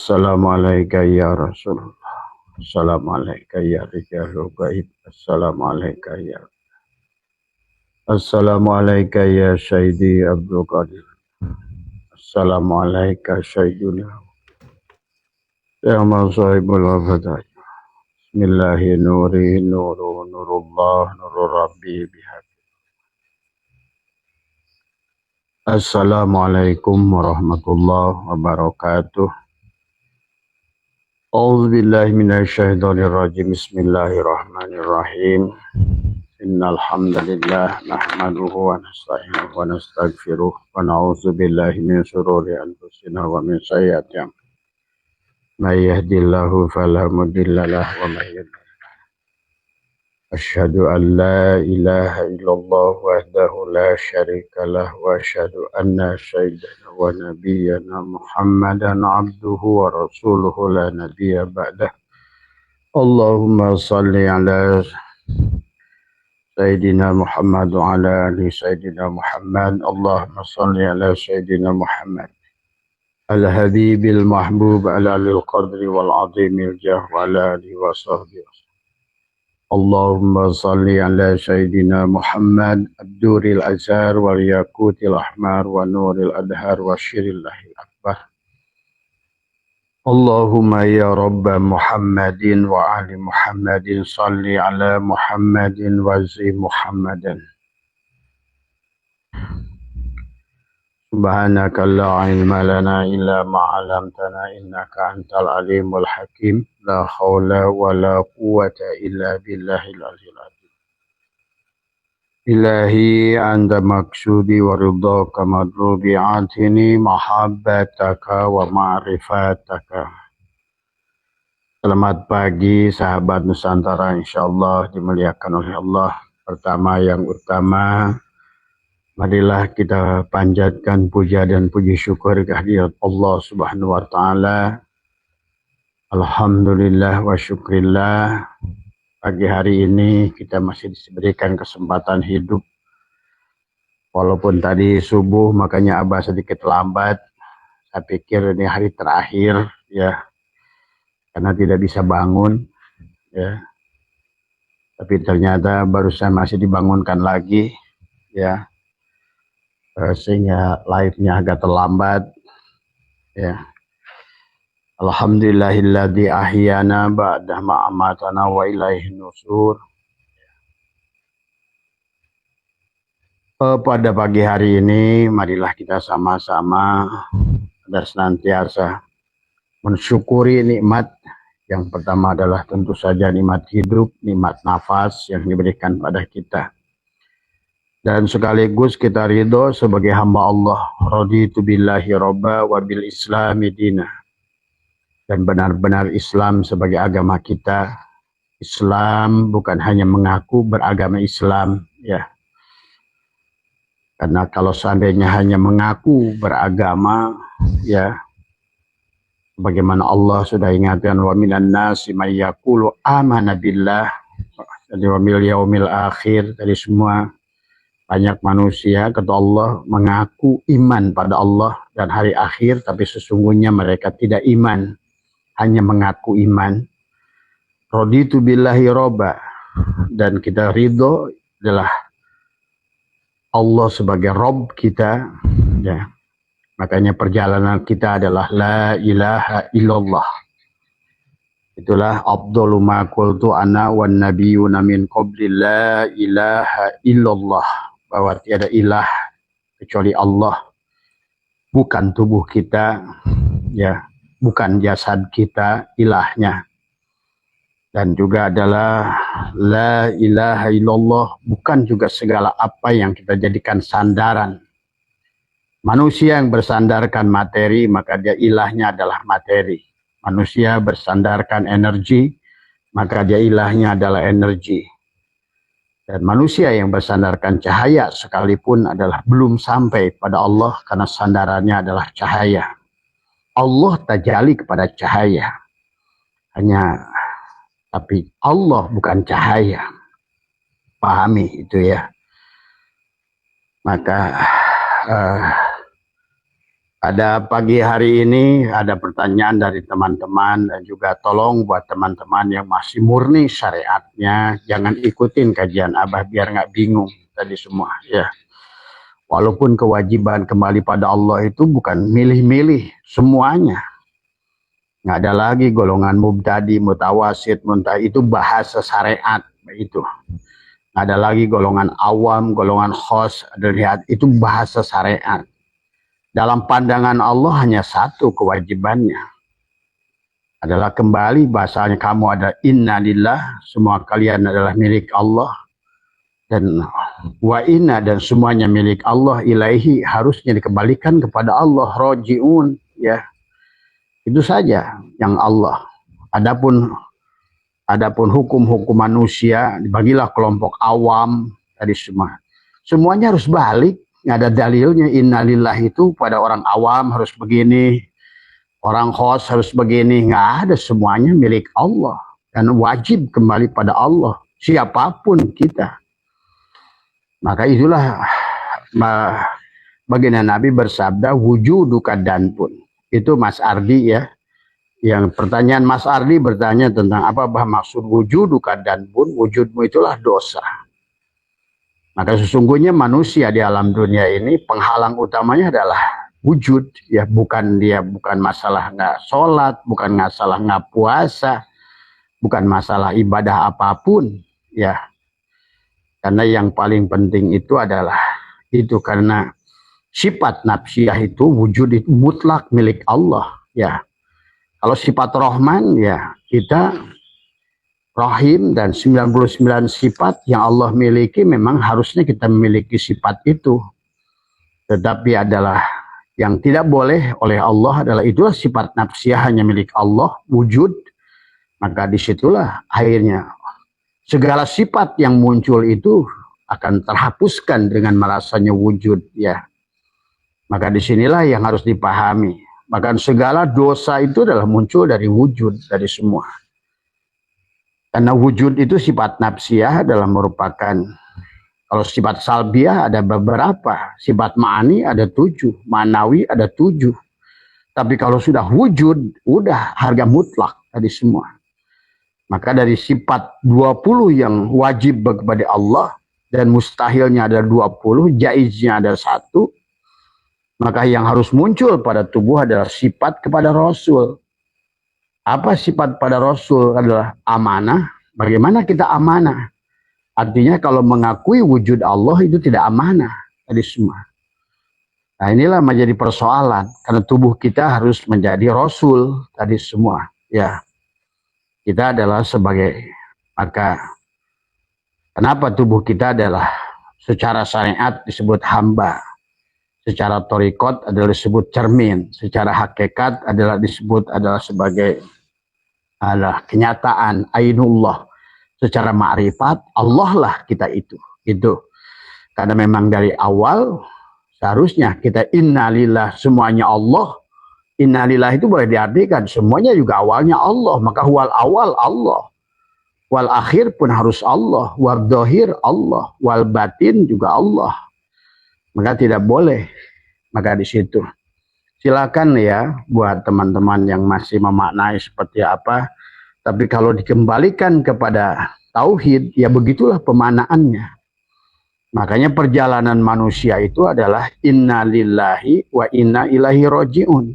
Assalamualaikum ya Rasulullah. Assalamualaikum ya Rijalul Gaib. Assalamualaikum ya Assalamualaikum ya Sayyidi Abdul Qadir. Assalamualaikum Sayyiduna ya Masahibul Wafadai. Bismillahi nuri nuru nurullah nurur Rabbi bihaq. Assalamualaikum warahmatullahi wabarakatuh. A'udzu billahi minasyaitonir rajim. Bismillahirrahmanirrahim. Innal hamdalillah nahmaduhu wa nasta'inuhu wa nastaghfiruh wa na'udzu billahi min shururi anfusina wa min sayyiati a'malina. May yahdihillahu fala mudilla lahu wa may yudlil. Asyhadu an la ilaha illallah wahdahu la syarika lah wa asyhadu anna sayyidana wa nabiyyana Muhammadan abduhu wa rasuluhu la nabiyya ba'dah. Allahumma salli ala Sayyidina Muhammad wa ala ali Sayyidina Muhammad. Allahumma salli ala Sayyidina Muhammad al-habibil mahbub ala alil qadri wal azimil jah wa ala alihi wa sahbihi. Allahumma salli ala Sayyidina Muhammad abduril azhar wal yakutil ahmar wa nuril adhar wa syirillahil akbar. Allahumma ya Rabba Muhammadin wa ali Muhammadin salli ala Muhammadin wa zi Muhammadan. Subhanaka la ilma lana illa ma 'allamtana innaka antal alimul hakim. La haula wa la quwwata illa billahil aliyyil azim. Ilahi anta maksudi wa ridhaka madrubi atini mahabbataka wa ma'rifataka. Selamat pagi sahabat Nusantara, insyaallah dimuliakan oleh Allah. Pertama yang utama, marilah kita panjatkan puja dan puji syukur kehadirat Allah Subhanahu wa taala. Alhamdulillah wa syukrillah. Pagi hari ini kita masih diberikan kesempatan hidup. Walaupun tadi subuh makanya Abah sedikit lambat. Saya pikir ini hari terakhir ya. Karena tidak bisa bangun ya. Tapi ternyata barusan masih dibangunkan lagi ya. Sehingga live-nya agak terlambat ya. Alhamdulillahilladzi ahyana ba'da ma amatana wa ilaihi nusur. Pada pagi hari ini marilah kita sama-sama dan senantiasa mensyukuri nikmat. Yang pertama adalah tentu saja nikmat hidup, nikmat nafas yang diberikan pada kita. Dan sekaligus kita ridho sebagai hamba Allah. Raditu billahi robba wa bil islami dina. Dan benar-benar Islam sebagai agama kita. Islam bukan hanya mengaku beragama Islam ya. Karena kalau seandainya hanya mengaku beragama ya, bagaimana Allah sudah ingatkan wa minan nasi may yaqulu amana billah wa bil yaumil akhir. Dari semua banyak manusia kata Allah mengaku iman pada Allah dan hari akhir, tapi sesungguhnya mereka tidak iman, hanya mengaku iman. Raditu billahi robba, dan kita ridho adalah Allah sebagai Rob kita ya. Makanya perjalanan kita adalah la ilaha illallah. Itulah afdalu ma qultu ana wan nabiyyuna min qabli la ilaha illallah, bahwa tiada ilah kecuali Allah. Bukan tubuh kita ya, bukan jasad kita ilahnya. Dan juga adalah la ilaha illallah, bukan juga segala apa yang kita jadikan sandaran. Manusia yang bersandarkan materi, maka dia ilahnya adalah materi. Manusia bersandarkan energi, maka dia ilahnya adalah energi. Dan manusia yang bersandarkan cahaya sekalipun adalah belum sampai pada Allah, karena sandarannya adalah cahaya. Allah tajalli kepada cahaya. Tapi Allah bukan cahaya. Pahami itu ya. Maka Pada pagi hari ini ada pertanyaan dari teman-teman dan juga tolong buat teman-teman yang masih murni syariatnya, jangan ikutin kajian Abah biar nggak bingung tadi semua ya. Walaupun kewajiban kembali pada Allah itu bukan milih-milih semuanya. Nggak ada lagi golongan mubtadi, mutawasid, muntah, itu bahasa syariat itu. Nggak ada lagi golongan awam, golongan khos, itu bahasa syariat. Dalam pandangan Allah hanya satu kewajibannya. Adalah kembali bahasanya kamu ada inna lillah, semua kalian adalah milik Allah. Dan wa inna dan semuanya milik Allah ilaihi harusnya dikembalikan kepada Allah rojiun ya. Itu saja yang Allah. Adapun hukum-hukum manusia dibagilah kelompok awam tadi semua. Semuanya harus balik. Nggak ada dalilnya innalillah itu pada orang awam harus begini, orang khos harus begini. Nggak ada, semuanya milik Allah dan wajib kembali pada Allah siapapun kita. Maka itulah baginda Nabi bersabda wujuduka dan pun. Itu Mas Ardi ya. Yang pertanyaan Mas Ardi bertanya tentang apa maksud wujuduka dan pun. Wujudmu itulah dosa. Maka sesungguhnya manusia di alam dunia ini penghalang utamanya adalah wujud ya, bukan masalah nggak sholat, bukan masalah nggak puasa, bukan masalah ibadah apapun ya. Karena yang paling penting itu adalah itu, karena sifat nafsiyah itu wujud itu mutlak milik Allah ya. Kalau sifat Rahman ya kita Rahim dan 99 sifat yang Allah miliki memang harusnya kita memiliki sifat itu. Tetapi adalah yang tidak boleh oleh Allah adalah itulah sifat nafsiyah hanya milik Allah, wujud. Maka disitulah akhirnya segala sifat yang muncul itu akan terhapuskan dengan merasanya wujud ya. Maka disinilah yang harus dipahami. Bahkan segala dosa itu adalah muncul dari wujud, dari semua. Karena wujud itu sifat nafsiyah adalah merupakan, kalau sifat salbiah ada beberapa, sifat ma'ani ada 7, manawi ada 7. Tapi kalau sudah wujud, udah harga mutlak tadi semua. Maka dari sifat 20 yang wajib kepada Allah dan mustahilnya ada 20, jaiznya ada 1. Maka yang harus muncul pada tubuh adalah sifat kepada Rasul. Apa sifat pada Rasul adalah amanah. Bagaimana kita amanah? Artinya kalau mengakui wujud Allah itu tidak amanah tadi semua. Nah inilah menjadi persoalan. Karena tubuh kita harus menjadi Rasul tadi semua. Ya, kita adalah sebagai, maka kenapa tubuh kita adalah secara syariat disebut hamba. Secara torikot adalah disebut cermin. Secara hakikat adalah disebut adalah sebagai adalah kenyataan ainullah. Secara ma'rifat Allah lah kita itu. Karena memang dari awal seharusnya kita innalillah semuanya Allah. Innalillah itu boleh diartikan semuanya juga awalnya Allah. Maka wal awal Allah, wal akhir pun harus Allah, wal dohir Allah, wal batin juga Allah. Maka tidak boleh. Maka di situ silakan ya buat teman-teman yang masih memaknai seperti apa. Tapi kalau dikembalikan kepada tauhid, ya begitulah pemanaannya. Makanya perjalanan manusia itu adalah inna lillahi wa inna ilaihi roji'un.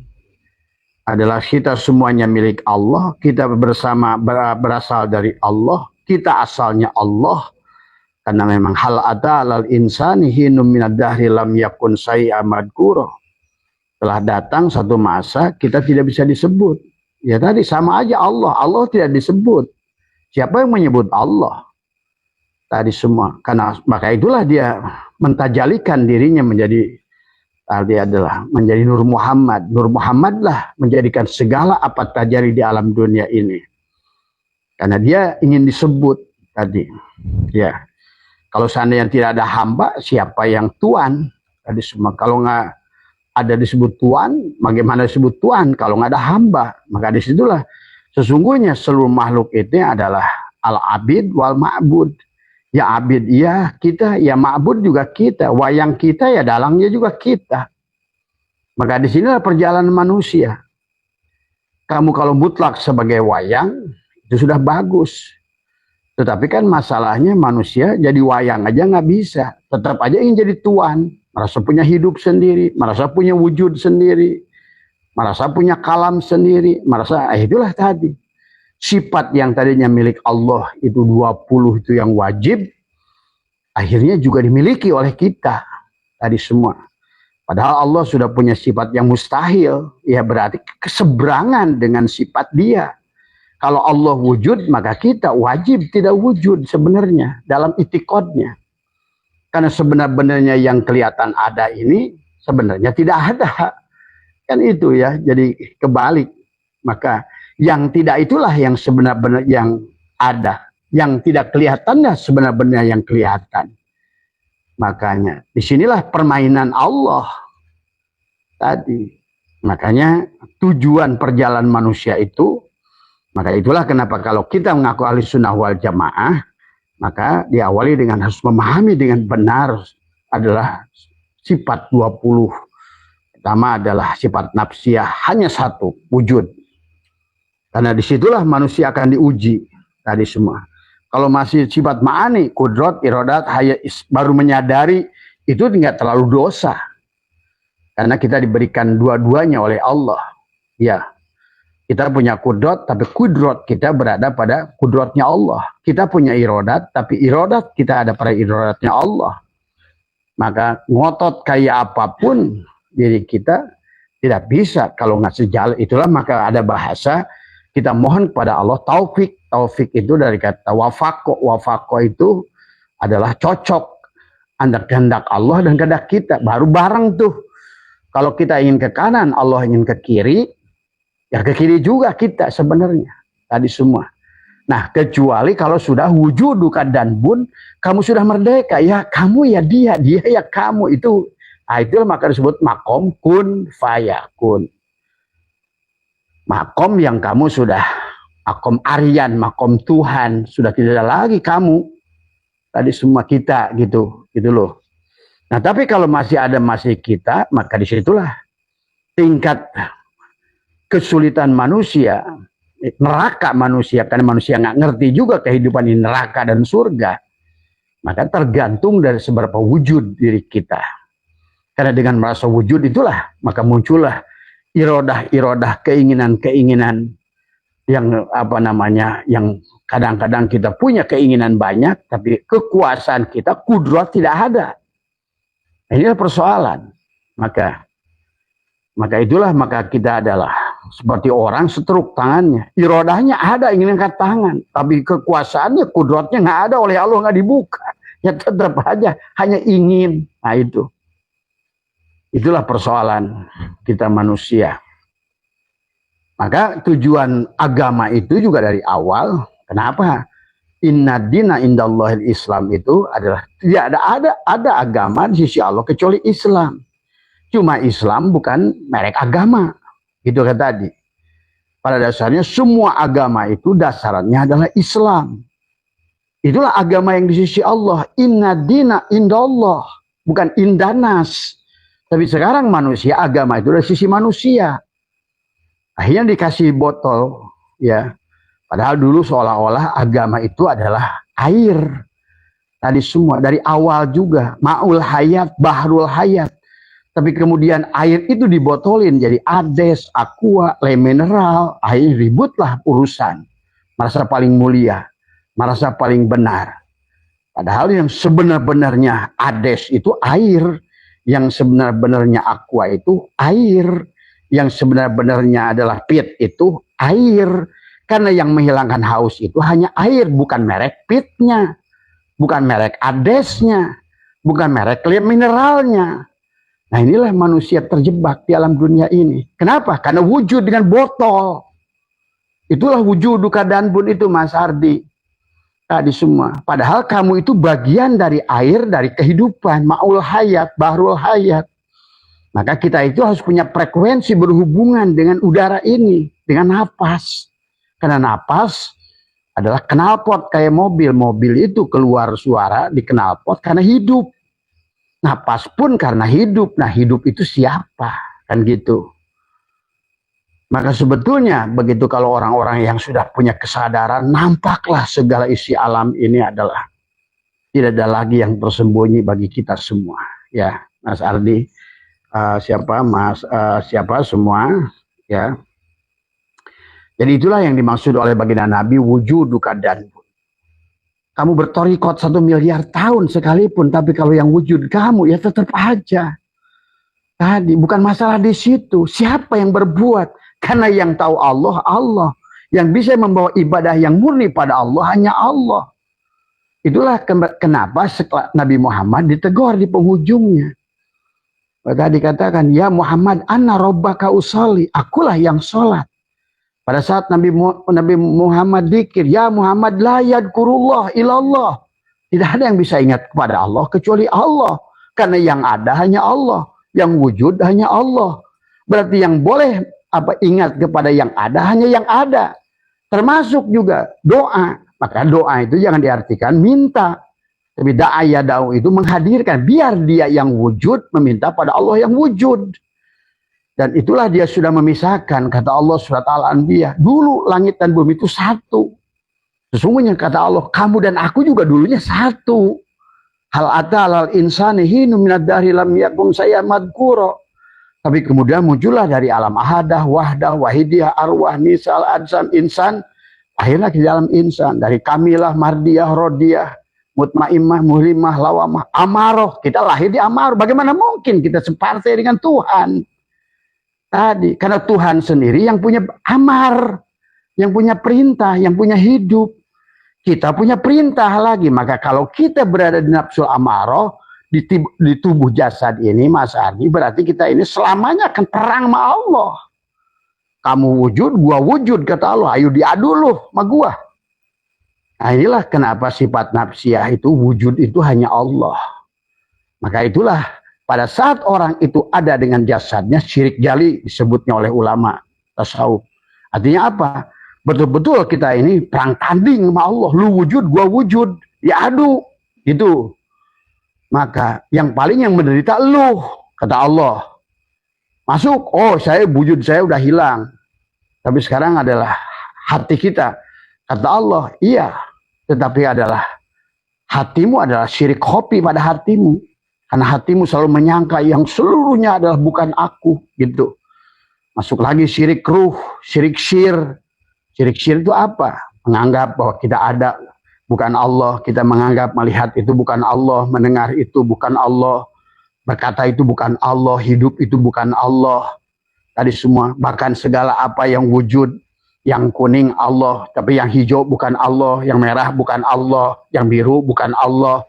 Adalah kita semuanya milik Allah, kita bersama berasal dari Allah, kita asalnya Allah. Karena memang hal ata'alal insani hinum minad dahri lam yakun say'a madkuro. Telah datang satu masa kita tidak bisa disebut. Ya tadi sama aja Allah tidak disebut. Siapa yang menyebut Allah? Tadi semua. Karena maka itulah dia mentajalikan dirinya menjadi, tadi adalah menjadi Nur Muhammad. Nur Muhammadlah menjadikan segala apa terjadi di alam dunia ini. Karena dia ingin disebut tadi. Ya. Kalau seandainya tidak ada hamba, siapa yang Tuhan? Tadi semua. Kalau nggak ada disebut Tuhan, bagaimana disebut Tuhan kalau nggak ada hamba? Maka disitulah sesungguhnya seluruh makhluk itu adalah al-abid wal ma'bud. Ya abid iya kita, ya ma'bud juga kita. Wayang kita ya dalangnya juga kita. Maka di sinilah perjalanan manusia. Kamu kalau mutlak sebagai wayang, itu sudah bagus. Tetapi kan masalahnya manusia jadi wayang aja nggak bisa. Tetap aja ingin jadi tuan. Merasa punya hidup sendiri, merasa punya wujud sendiri, merasa punya kalam sendiri, merasa itulah tadi. Sifat yang tadinya milik Allah itu 20 itu yang wajib, akhirnya juga dimiliki oleh kita tadi semua. Padahal Allah sudah punya sifat yang mustahil, ya berarti keseberangan dengan sifat dia. Kalau Allah wujud, maka kita wajib tidak wujud sebenarnya dalam itikadnya. Karena sebenarnya yang kelihatan ada ini sebenarnya tidak ada. Kan itu ya, jadi kebalik. Maka yang tidak itulah yang sebenarnya yang ada. Yang tidak kelihatannya sebenarnya yang kelihatan. Makanya disinilah permainan Allah tadi. Makanya tujuan perjalanan manusia itu, maka itulah kenapa kalau kita mengaku ahli sunnah wal jamaah, maka diawali dengan harus memahami dengan benar adalah sifat 20. Pertama adalah sifat nafsiyah, hanya satu, wujud. Karena disitulah manusia akan diuji tadi semua. Kalau masih sifat ma'ani, kudrat, irodat, baru menyadari, itu tidak terlalu dosa. Karena kita diberikan dua-duanya oleh Allah. Ya, kita punya kudrat, tapi kudrat kita berada pada kudratnya Allah. Kita punya irodat, tapi irodat kita ada pada irodatnya Allah. Maka ngotot kayak apapun diri kita tidak bisa kalau nggak sejalan. Itulah maka ada bahasa kita mohon kepada Allah taufik. Taufik itu dari kata wafako. Wafako itu adalah cocok antara kehendak Allah dan kehendak kita. Baru bareng tuh. Kalau kita ingin ke kanan, Allah ingin ke kiri, ya ke kiri juga kita sebenarnya. Tadi semua. Nah, kecuali kalau sudah wujud duka dan bun, kamu sudah merdeka. Ya kamu ya dia ya kamu. Itu maka disebut makom kun fayakun. Makom yang kamu sudah, makom Aryan, makom Tuhan, sudah tidak ada lagi kamu. Tadi semua kita gitu loh. Nah, tapi kalau masih kita, maka disitulah tingkat kesulitan manusia, neraka manusia, karena manusia nggak ngerti juga kehidupan ini neraka dan surga. Maka tergantung dari seberapa wujud diri kita. Karena dengan merasa wujud itulah, maka muncullah irodah, keinginan-keinginan yang yang kadang-kadang kita punya keinginan banyak, tapi kekuasaan kita, kudrat tidak ada. Inilah persoalan. Maka itulah kita adalah seperti orang setruk tangannya. Irodahnya ada, ingin angkat tangan, tapi kekuasaannya, kudratnya nggak ada, oleh Allah nggak dibuka. Ya tetap aja hanya ingin. Nah itulah persoalan kita manusia. Maka tujuan agama itu juga dari awal. Kenapa? Inna dina indallahil Islam itu adalah tidak ada agama di sisi Allah kecuali Islam. Cuma Islam bukan merek agama. Gitu kan tadi. Pada dasarnya semua agama itu dasarnya adalah Islam. Itulah agama yang di sisi Allah. Inna dina indallah. Bukan indanas. Tapi sekarang manusia, agama itu dari sisi manusia. Akhirnya dikasih botol, ya. Padahal dulu seolah-olah agama itu adalah air. Tadi semua, dari awal juga. Ma'ul hayat, bahrul hayat. Tapi kemudian air itu dibotolin jadi ades, aqua, le mineral. Akhirnya ributlah urusan. Merasa paling mulia, merasa paling benar. Padahal yang sebenar-benarnya ades itu air. Yang sebenar-benarnya aqua itu air. Yang sebenar-benarnya adalah pit itu air. Karena yang menghilangkan haus itu hanya air, bukan merek pitnya, bukan merek adesnya, bukan merek mineralnya. Nah inilah manusia terjebak di alam dunia ini. Kenapa? Karena wujud dengan botol. Itulah wujud duka dan bun itu, Mas Ardi. Tadi semua. Padahal kamu itu bagian dari air, dari kehidupan, ma'ul hayat, bahrul hayat. Maka kita itu harus punya frekuensi berhubungan dengan udara ini, dengan napas. Karena napas adalah knalpot kayak mobil. Mobil itu keluar suara di knalpot karena hidup. Napas pun karena hidup. Nah hidup itu siapa? Kan gitu. Maka sebetulnya begitu kalau orang-orang yang sudah punya kesadaran, nampaklah segala isi alam ini adalah tidak ada lagi yang tersembunyi bagi kita semua. Ya, Mas Ardi, siapa semua, ya. Jadi itulah yang dimaksud oleh baginda Nabi wujud duka dan bun. Kamu bertorikot 1 miliar tahun sekalipun, tapi kalau yang wujud kamu ya tetap aja. Tadi bukan masalah di situ. Siapa yang berbuat? Karena yang tahu Allah, Allah. Yang bisa membawa ibadah yang murni pada Allah hanya Allah. Itulah kenapa setelah Nabi Muhammad ditegur di penghujungnya. Tadi dikatakan, ya Muhammad, anna rabbaka usolli. Akulah yang sholat. Pada saat Nabi Muhammad dzikir, ya Muhammad la yadkurullah ilallah. Tidak ada yang bisa ingat kepada Allah kecuali Allah. Karena yang ada hanya Allah. Yang wujud hanya Allah. Berarti yang boleh ingat kepada yang ada hanya yang ada. Termasuk juga doa. Maka doa itu jangan diartikan minta. Tapi da'aya da'u itu menghadirkan. Biar dia yang wujud meminta pada Allah yang wujud. Dan itulah dia sudah memisahkan. Kata Allah surat Al-Anbiya. Dulu langit dan bumi itu satu. Sesungguhnya kata Allah, kamu dan aku juga dulunya satu. Hal atal insani hinu minad dahri lam yakun saya madkuro. Tapi kemudian muncullah dari alam ahadah, wahdah, wahidiyah, arwah, misal, adsan, insan. Akhirnya ke dalam insan. Dari kamilah, mardiyah, rodiyah, mutmaimah, muhlimah, lawamah, amaroh. Kita lahir di amaroh. Bagaimana mungkin kita separtai dengan Tuhan? Tadi. Karena Tuhan sendiri yang punya amar. Yang punya perintah, yang punya hidup. Kita punya perintah lagi. Maka kalau kita berada di nafsu amaroh, di tubuh jasad ini, Mas Ardi, berarti kita ini selamanya akan perang sama Allah. Kamu wujud, gua wujud, kata Allah. Ayo diadu lu sama gua. Nah inilah kenapa sifat nafsiyah itu, wujud itu hanya Allah. Maka itulah pada saat orang itu ada dengan jasadnya, syirik jali disebutnya oleh ulama tasawuf. Artinya apa? Betul-betul kita ini perang tanding sama Allah. Lu wujud, gua wujud. Ya adu. Gitu. Maka yang paling yang menderita lu, kata Allah. Masuk, oh saya wujud saya udah hilang. Tapi sekarang adalah hati kita. Kata Allah, iya. Tetapi adalah hatimu adalah syirik khofi pada hatimu. Karena hatimu selalu menyangka yang seluruhnya adalah bukan aku. Gitu. Masuk lagi syirik ruh, syirik syir. Syirik syir itu apa? Menganggap bahwa kita ada bukan Allah, kita menganggap melihat itu bukan Allah, mendengar itu bukan Allah, berkata itu bukan Allah, hidup itu bukan Allah. Tadi semua, bahkan segala apa yang wujud, yang kuning Allah, tapi yang hijau bukan Allah, yang merah bukan Allah, yang biru bukan Allah.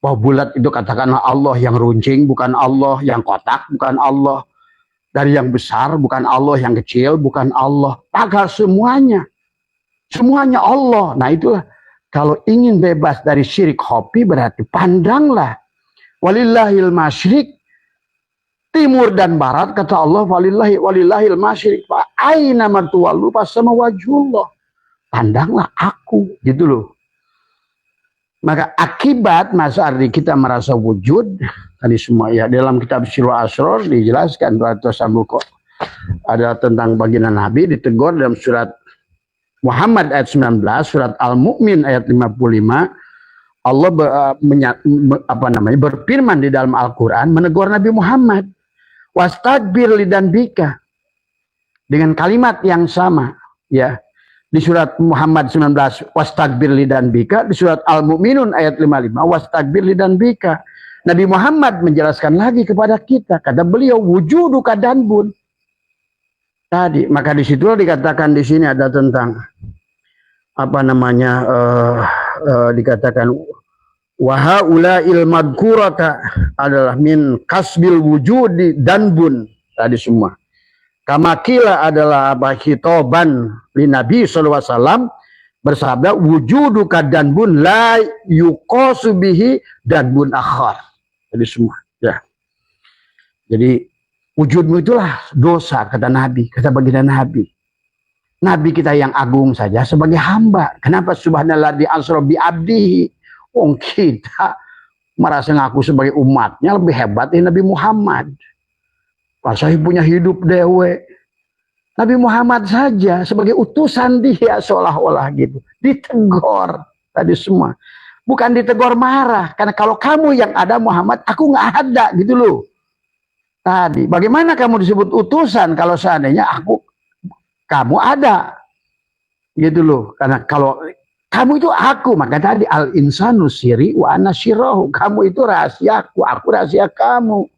Bahwa bulat itu katakanlah Allah, yang runcing bukan Allah, yang kotak bukan Allah. Dari yang besar bukan Allah, yang kecil bukan Allah. Padahal semuanya Allah. Nah itulah. Kalau ingin bebas dari syirik khofi berarti pandanglah. Walillahil masyrik. Timur dan barat kata Allah. Walillahil masyrik. Aina martuwallu fasama wajhullah. Pandanglah aku. Gitu loh. Maka akibat Mas Ardi kita merasa wujud. Tadi semua ya. Dalam kitab Syiru Asror dijelaskan. Ada tentang baginda Nabi ditegur dalam surat Muhammad ayat 19, surat Al-Mu'min ayat 55, Allah berfirman di dalam Al-Quran menegur Nabi Muhammad. Wastadbir lidan bika. Dengan kalimat yang sama. Ya. Di surat Muhammad 19, wastadbir lidan bika. Di surat Al-Mu'minun ayat 55, wastadbir lidan bika. Nabi Muhammad menjelaskan lagi kepada kita. Kata beliau, wujuduka danbun. Tadi, maka disitulah dikatakan di sini ada tentang dikatakan wahaulail madkurata adalah min kasbil wujudi danbun tadi semua. Kamakila adalah khitoban li Nabi sallallahu alaihi wasallam bersabda wujuduka danbun la yuqasu bihi danbun akhar. Tadi semua ya. Jadi wujudmu itulah dosa, kata Nabi, kata baginda Nabi. Nabi kita yang agung saja sebagai hamba. Kenapa subhanallah di asra bi abdihi? Wong kita merasa ngaku sebagai umatnya lebih hebat dari Nabi Muhammad. Saya punya hidup dewe. Nabi Muhammad saja sebagai utusan dia seolah-olah gitu. Ditegur tadi semua. Bukan ditegur marah. Karena kalau kamu yang ada Muhammad, aku nggak ada gitu loh. Tadi, bagaimana kamu disebut utusan kalau seandainya kamu ada? Gitu loh. Karena kalau kamu itu aku, maka tadi al-insanu siri wa ana syirahu. Kamu itu rahasiaku, aku rahasia kamu.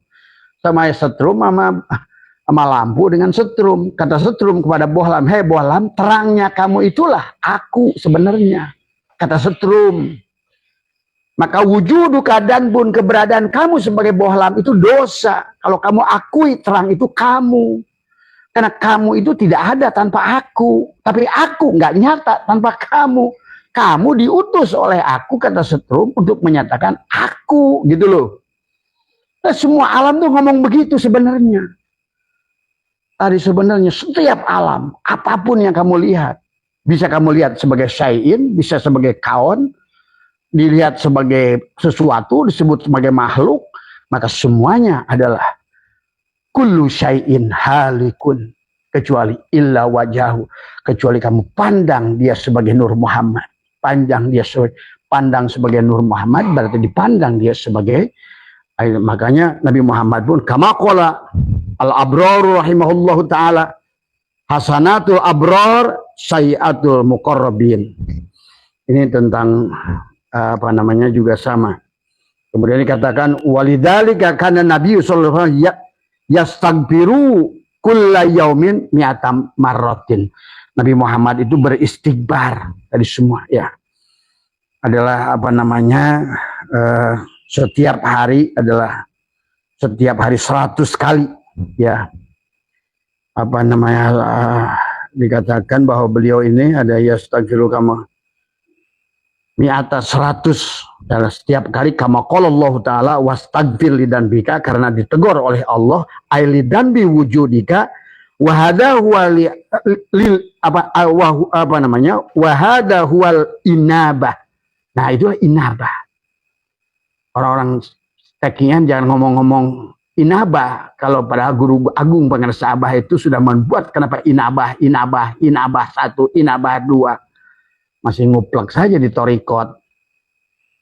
Sama setrum sama lampu dengan setrum. Kata setrum kepada bohlam, hei bohlam, terangnya kamu itulah aku sebenarnya. Kata setrum. Maka wujudu keadaan pun keberadaan kamu sebagai bohlam itu dosa. Kalau kamu akui terang itu kamu. Karena kamu itu tidak ada tanpa aku. Tapi aku nggak nyata tanpa kamu. Kamu diutus oleh aku, kata setrum, untuk menyatakan aku. Gitu loh. Nah, semua alam tuh ngomong begitu sebenarnya. Tadi sebenarnya setiap alam, apapun yang kamu lihat. Bisa kamu lihat sebagai syai'in, bisa sebagai kaon, dilihat sebagai sesuatu, disebut sebagai makhluk, maka semuanya adalah kullu syai'in halikun, kecuali illa wajahu, kecuali kamu pandang dia sebagai Nur Muhammad. Pandang sebagai Nur Muhammad berarti dipandang dia sebagai, makanya Nabi Muhammad pun kama qala al-abrar rahimahullahu taala, hasanatul abrar sayyatul muqarrabin. Ini tentang juga sama. Kemudian dikatakan walidzalika kana Nabi sallallahu alaihi wasallam yastaghfiru kulla yaumin mi'atam marratin. Nabi Muhammad itu beristighfar dari semua ya. Adalah setiap hari 100 kali ya. Dikatakan bahwa beliau ini ada yastaghfiru kama mi'ata 100 dalam setiap kali kama qala Allah taala wastaghfir lidanbika, karena ditegur oleh Allah ailidan bi wujudika wa hadha huwa wa hadha huwal inabah. Nah, itulah inabah. Orang-orang tekian jangan ngomong-ngomong inabah, kalau pada guru agung pengarsa Abah itu sudah membuat kenapa inabah 1, inabah 2. Masih nguplek saja di torikot.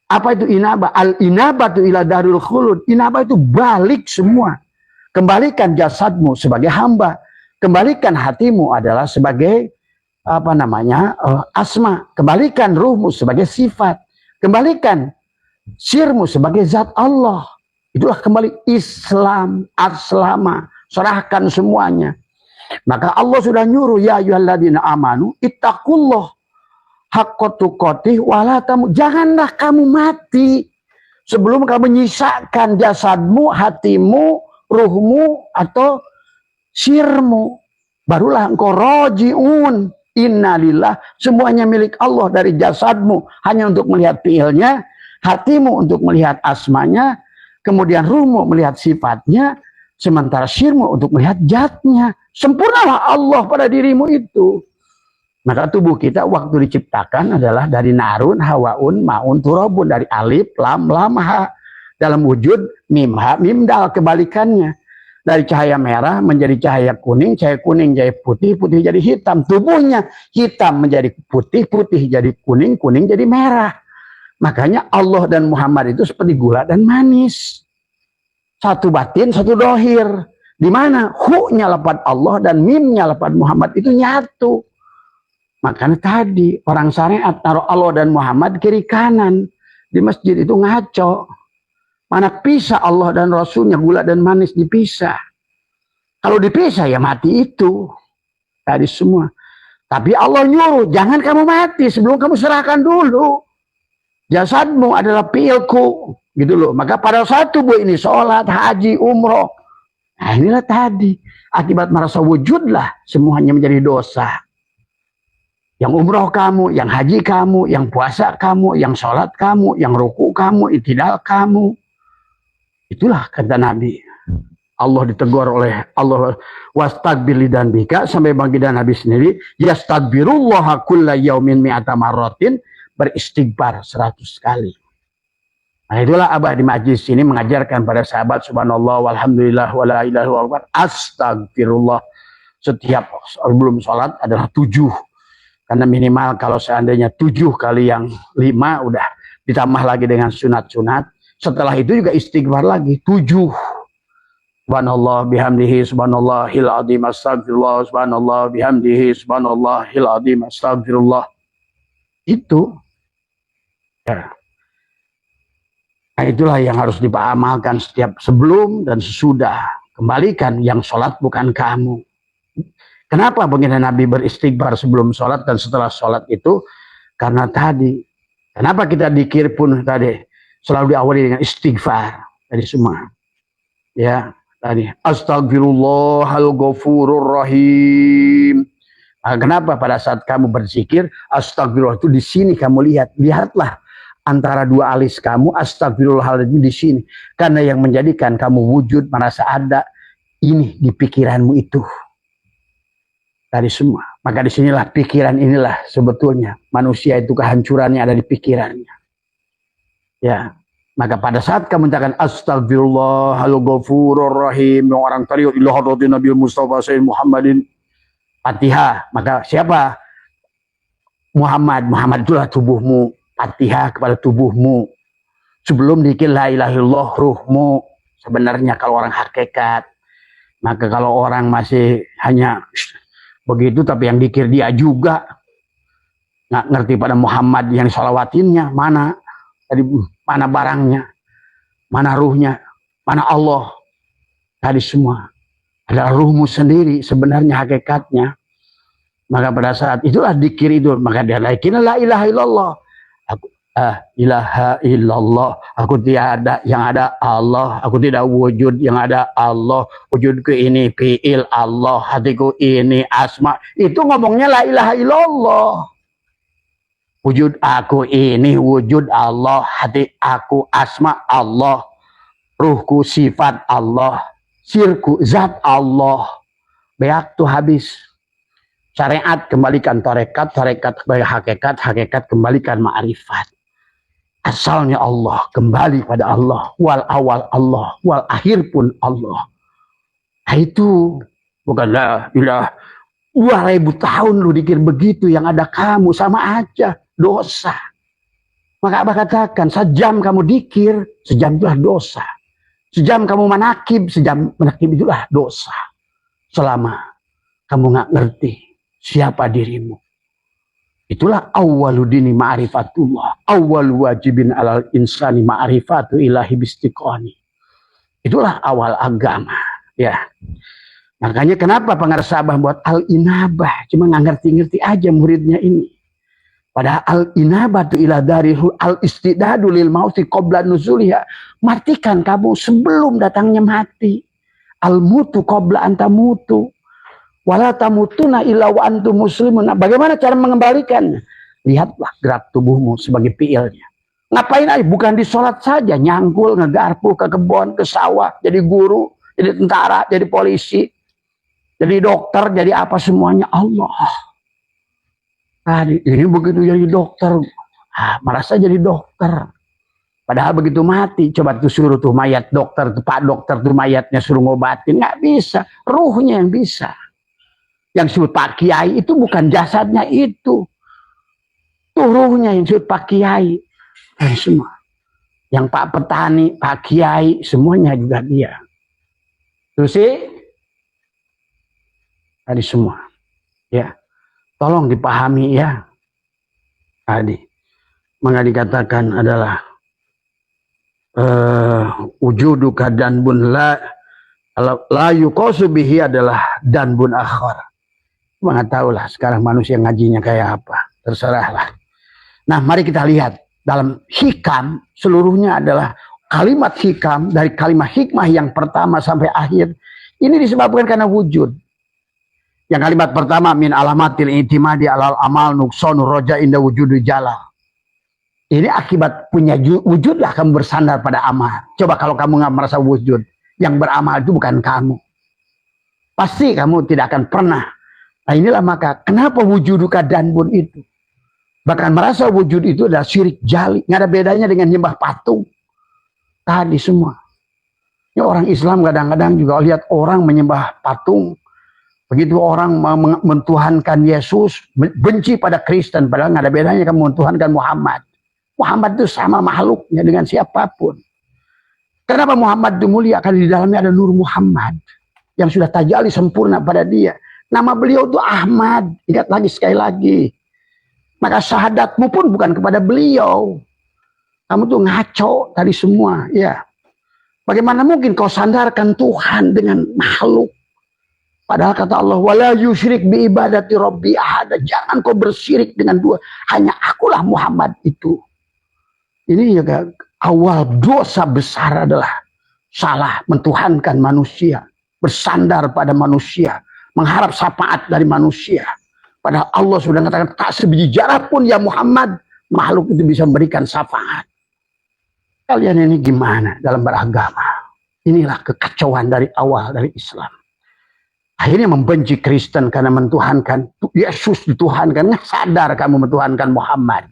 Apa itu inabah? Al-inabatu ila darul khulud. Inabah itu balik semua. Kembalikan jasadmu sebagai hamba. Kembalikan hatimu adalah sebagai asma. Kembalikan ruhmu sebagai sifat. Kembalikan sirmu sebagai zat Allah. Itulah kembali Islam, aslama. Serahkan semuanya. Maka Allah sudah nyuruh, ya ayyuhalladzina amanu ittaqullah haqqa tuqatih wala tamu. Janganlah kamu mati sebelum kamu menyisakan jasadmu, hatimu, ruhmu atau sirmu. Barulah engkau rojiun. Innalillah, semuanya milik Allah, dari jasadmu hanya untuk melihat fiilnya, hatimu untuk melihat asmanya, kemudian ruhmu melihat sifatnya, sementara sirmu untuk melihat zatnya. Sempurnalah Allah pada dirimu itu. Maka tubuh kita waktu diciptakan adalah dari narun, hawaun, maun, turabun, dari alif, lam, ha. Dalam wujud mim, ha, mim, dal, kebalikannya. Dari cahaya merah menjadi cahaya kuning jadi putih, putih jadi hitam. Tubuhnya hitam menjadi putih, putih jadi kuning, kuning jadi merah. Makanya Allah dan Muhammad itu seperti gula dan manis. Satu batin, satu dohir. Di mana hu-nya lafaz Allah dan mim-nya lafaz Muhammad itu nyatu. Makanya tadi orang syariat taruh Allah dan Muhammad kiri kanan. Di masjid itu ngaco. Mana pisah Allah dan Rasulnya, gula dan manis dipisah. Kalau dipisah ya mati itu. Tadi semua. Tapi Allah nyuruh, jangan kamu mati sebelum kamu serahkan dulu. Jasadmu adalah pilku. Gitu loh. Maka pada saat tubuh ini sholat, haji, umroh. Nah inilah tadi. Akibat merasa wujudlah semuanya menjadi dosa. Yang umroh kamu, yang haji kamu, yang puasa kamu, yang sholat kamu, yang ruku kamu, itidal kamu. Itulah kata Nabi. Allah ditegur oleh Allah, wastaghfir lidanbika, sampai baginda Nabi sendiri, yastaghfirullaha kulla yaumin mi'ata marratin, beristighfar 100 kali. Nah itulah Abah di majlis ini mengajarkan pada sahabat subhanallah walhamdulillah wala ilaha illallah astagfirullah setiap sebelum sholat adalah 7. Karena minimal kalau seandainya 7 kali yang 5 udah ditambah lagi dengan sunat-sunat. Setelah itu juga istighfar lagi 7. Subhanallah bihamdihi subhanallahil azim astagfirullah subhanallah bihamdihi subhanallahil azim astagfirullah. Itu ya. Nah itulah yang harus dipahamalkan setiap sebelum dan sesudah. Kembalikan yang sholat bukan kamu. Kenapa baginda Nabi beristighfar sebelum sholat dan setelah sholat itu? Karena tadi. Kenapa kita dikir pun tadi selalu diawali dengan istighfar. Tadi semua. Ya, tadi. Astagfirullahal ghafurur rahim. Nah, kenapa pada saat kamu berzikir, astagfirullah itu di sini kamu lihat. Lihatlah antara dua alis kamu, astagfirullahaladzim di sini. Karena yang menjadikan kamu wujud, merasa ada, ini di pikiranmu itu. Dari semua. Maka disinilah pikiran inilah sebetulnya. Manusia itu kehancurannya ada di pikirannya. Ya. Maka pada saat kamu mengucapkan astagfirullahaladzim yang orang tariq ila hadratin Nabi Mustafa Sayyid Muhammadin Fatihah. Maka siapa? Muhammad. Muhammad itulah tubuhmu. Fatihah kepada tubuhmu. Sebelum dikir la ilaha illallah ruhmu. Sebenarnya kalau orang hakikat. Maka kalau orang masih hanya begitu tapi yang dikir dia juga. Nggak ngerti pada Muhammad yang sholawatinya. Mana? Tadi mana barangnya? Mana ruhnya? Mana Allah? Tadi semua. Adalah ruhmu sendiri sebenarnya hakikatnya. Maka pada saat itulah dikir itu. Maka dia laikin la ilaha illallah. Ilaha illallah, aku tiada yang ada Allah, aku tidak wujud yang ada Allah, wujudku ini fi'il Allah, hatiku ini asma. Itu ngomongnya la ilaha illallah. Wujud aku ini wujud Allah, hati aku asma Allah, ruhku sifat Allah, sirku zat Allah. Beak tuh habis. Syariat kembalikan tarekat, tarekat kembali hakikat, hakikat kembalikan ma'rifat. Asalnya Allah, kembali pada Allah. Wal awal Allah, wal akhir pun Allah. Nah itu bukan la ilah. 2000 tahun lu dikir begitu, yang ada kamu sama aja dosa. Maka Abah katakan, sejam kamu dikir, sejam itulah dosa. Sejam kamu manakib, sejam manakib itulah dosa. Selama kamu nggak ngerti siapa dirimu. Itulah awwaludini ma'rifatullah. Awwal wajibin alal insani ma'rifatu ilahi bistiqoni. Itulah awal agama. Ya. Makanya kenapa pengarang Sabah buat al-inabah. Cuma nggak ngerti-ngerti aja muridnya ini. Padahal al-inabah tu ila dari al-istidadu lil mauti qabla nuzuliha. Matikan kamu sebelum datangnya mati. Al-mutu qabla antamutu. Wala tamutuna illa wa antum muslimun. Nah, bagaimana cara mengembalikannya? Lihatlah gerak tubuhmu sebagai fiilnya. Ngapain aja? Bukan di sholat saja. Nyangkul, ngegarpu ke kebun, ke sawah. Jadi guru, jadi tentara, jadi polisi. Jadi dokter, jadi apa semuanya. Allah. Nah, ini begitu jadi dokter. Merasa jadi dokter. Padahal begitu mati. Coba tuh suruh tuh mayat dokter. Tuh, Pak dokter tuh mayatnya suruh ngobatin. Nggak bisa. Ruhnya yang bisa. Yang disebut Pak Kiai itu bukan jasadnya itu. Turuhnya yang disebut Pak Kiai. Dan semua. Yang Pak Petani, Pak Kiai, semuanya juga dia. Terus sih. Tadi semua. Ya. Tolong dipahami ya. Tadi. Maka dikatakan adalah. Wujuduka danbun la yuqasu bihi adalah danbun akhar. Nggak tahu lah sekarang manusia ngajinya kayak apa. Terserahlah. Nah mari kita lihat. Dalam hikam seluruhnya adalah kalimat hikam. Dari kalimat hikmah yang pertama sampai akhir. Ini disebabkan karena wujud. Yang kalimat pertama. Min alamatil intimadi alal amal nuksonu roja inda wujudu jalal. Ini akibat punya wujudlah kamu bersandar pada amal. Coba kalau kamu nggak merasa wujud. Yang beramal itu bukan kamu. Pasti kamu tidak akan pernah. Nah inilah maka kenapa wujuduka danbun itu. Bahkan merasa wujud itu adalah syirik jali. Nggak ada bedanya dengan nyembah patung. Tadi semua. Ya, orang Islam kadang-kadang juga lihat orang menyembah patung. Begitu orang mentuhankan Yesus, benci pada Kristen, padahal nggak ada bedanya kamu mentuhankan Muhammad. Muhammad itu sama makhluknya dengan siapapun. Kenapa Muhammad itu mulia? Karena di dalamnya ada Nur Muhammad yang sudah tajalli sempurna pada dia. Nama beliau itu Ahmad. Ingat lagi sekali lagi. Maka syahadatmu pun bukan kepada beliau. Kamu tuh ngaco tadi semua, ya. Bagaimana mungkin kau sandarkan Tuhan dengan makhluk? Padahal kata Allah, wala yusyrik bi ibadati rabbi ahada. Jangan kau bersirik dengan dua. Hanya akulah Muhammad itu. Ini juga awal dosa besar adalah salah mentuhankan manusia. Bersandar pada manusia. Mengharap syafaat dari manusia. Padahal Allah sudah mengatakan, tak sebiji jarah pun ya Muhammad. Makhluk itu bisa memberikan syafaat. Kalian ini gimana dalam beragama? Inilah kekacauan dari awal dari Islam. Akhirnya membenci Kristen karena mentuhankan Yesus dituhankan. Nggak sadar kamu mentuhankan Muhammad.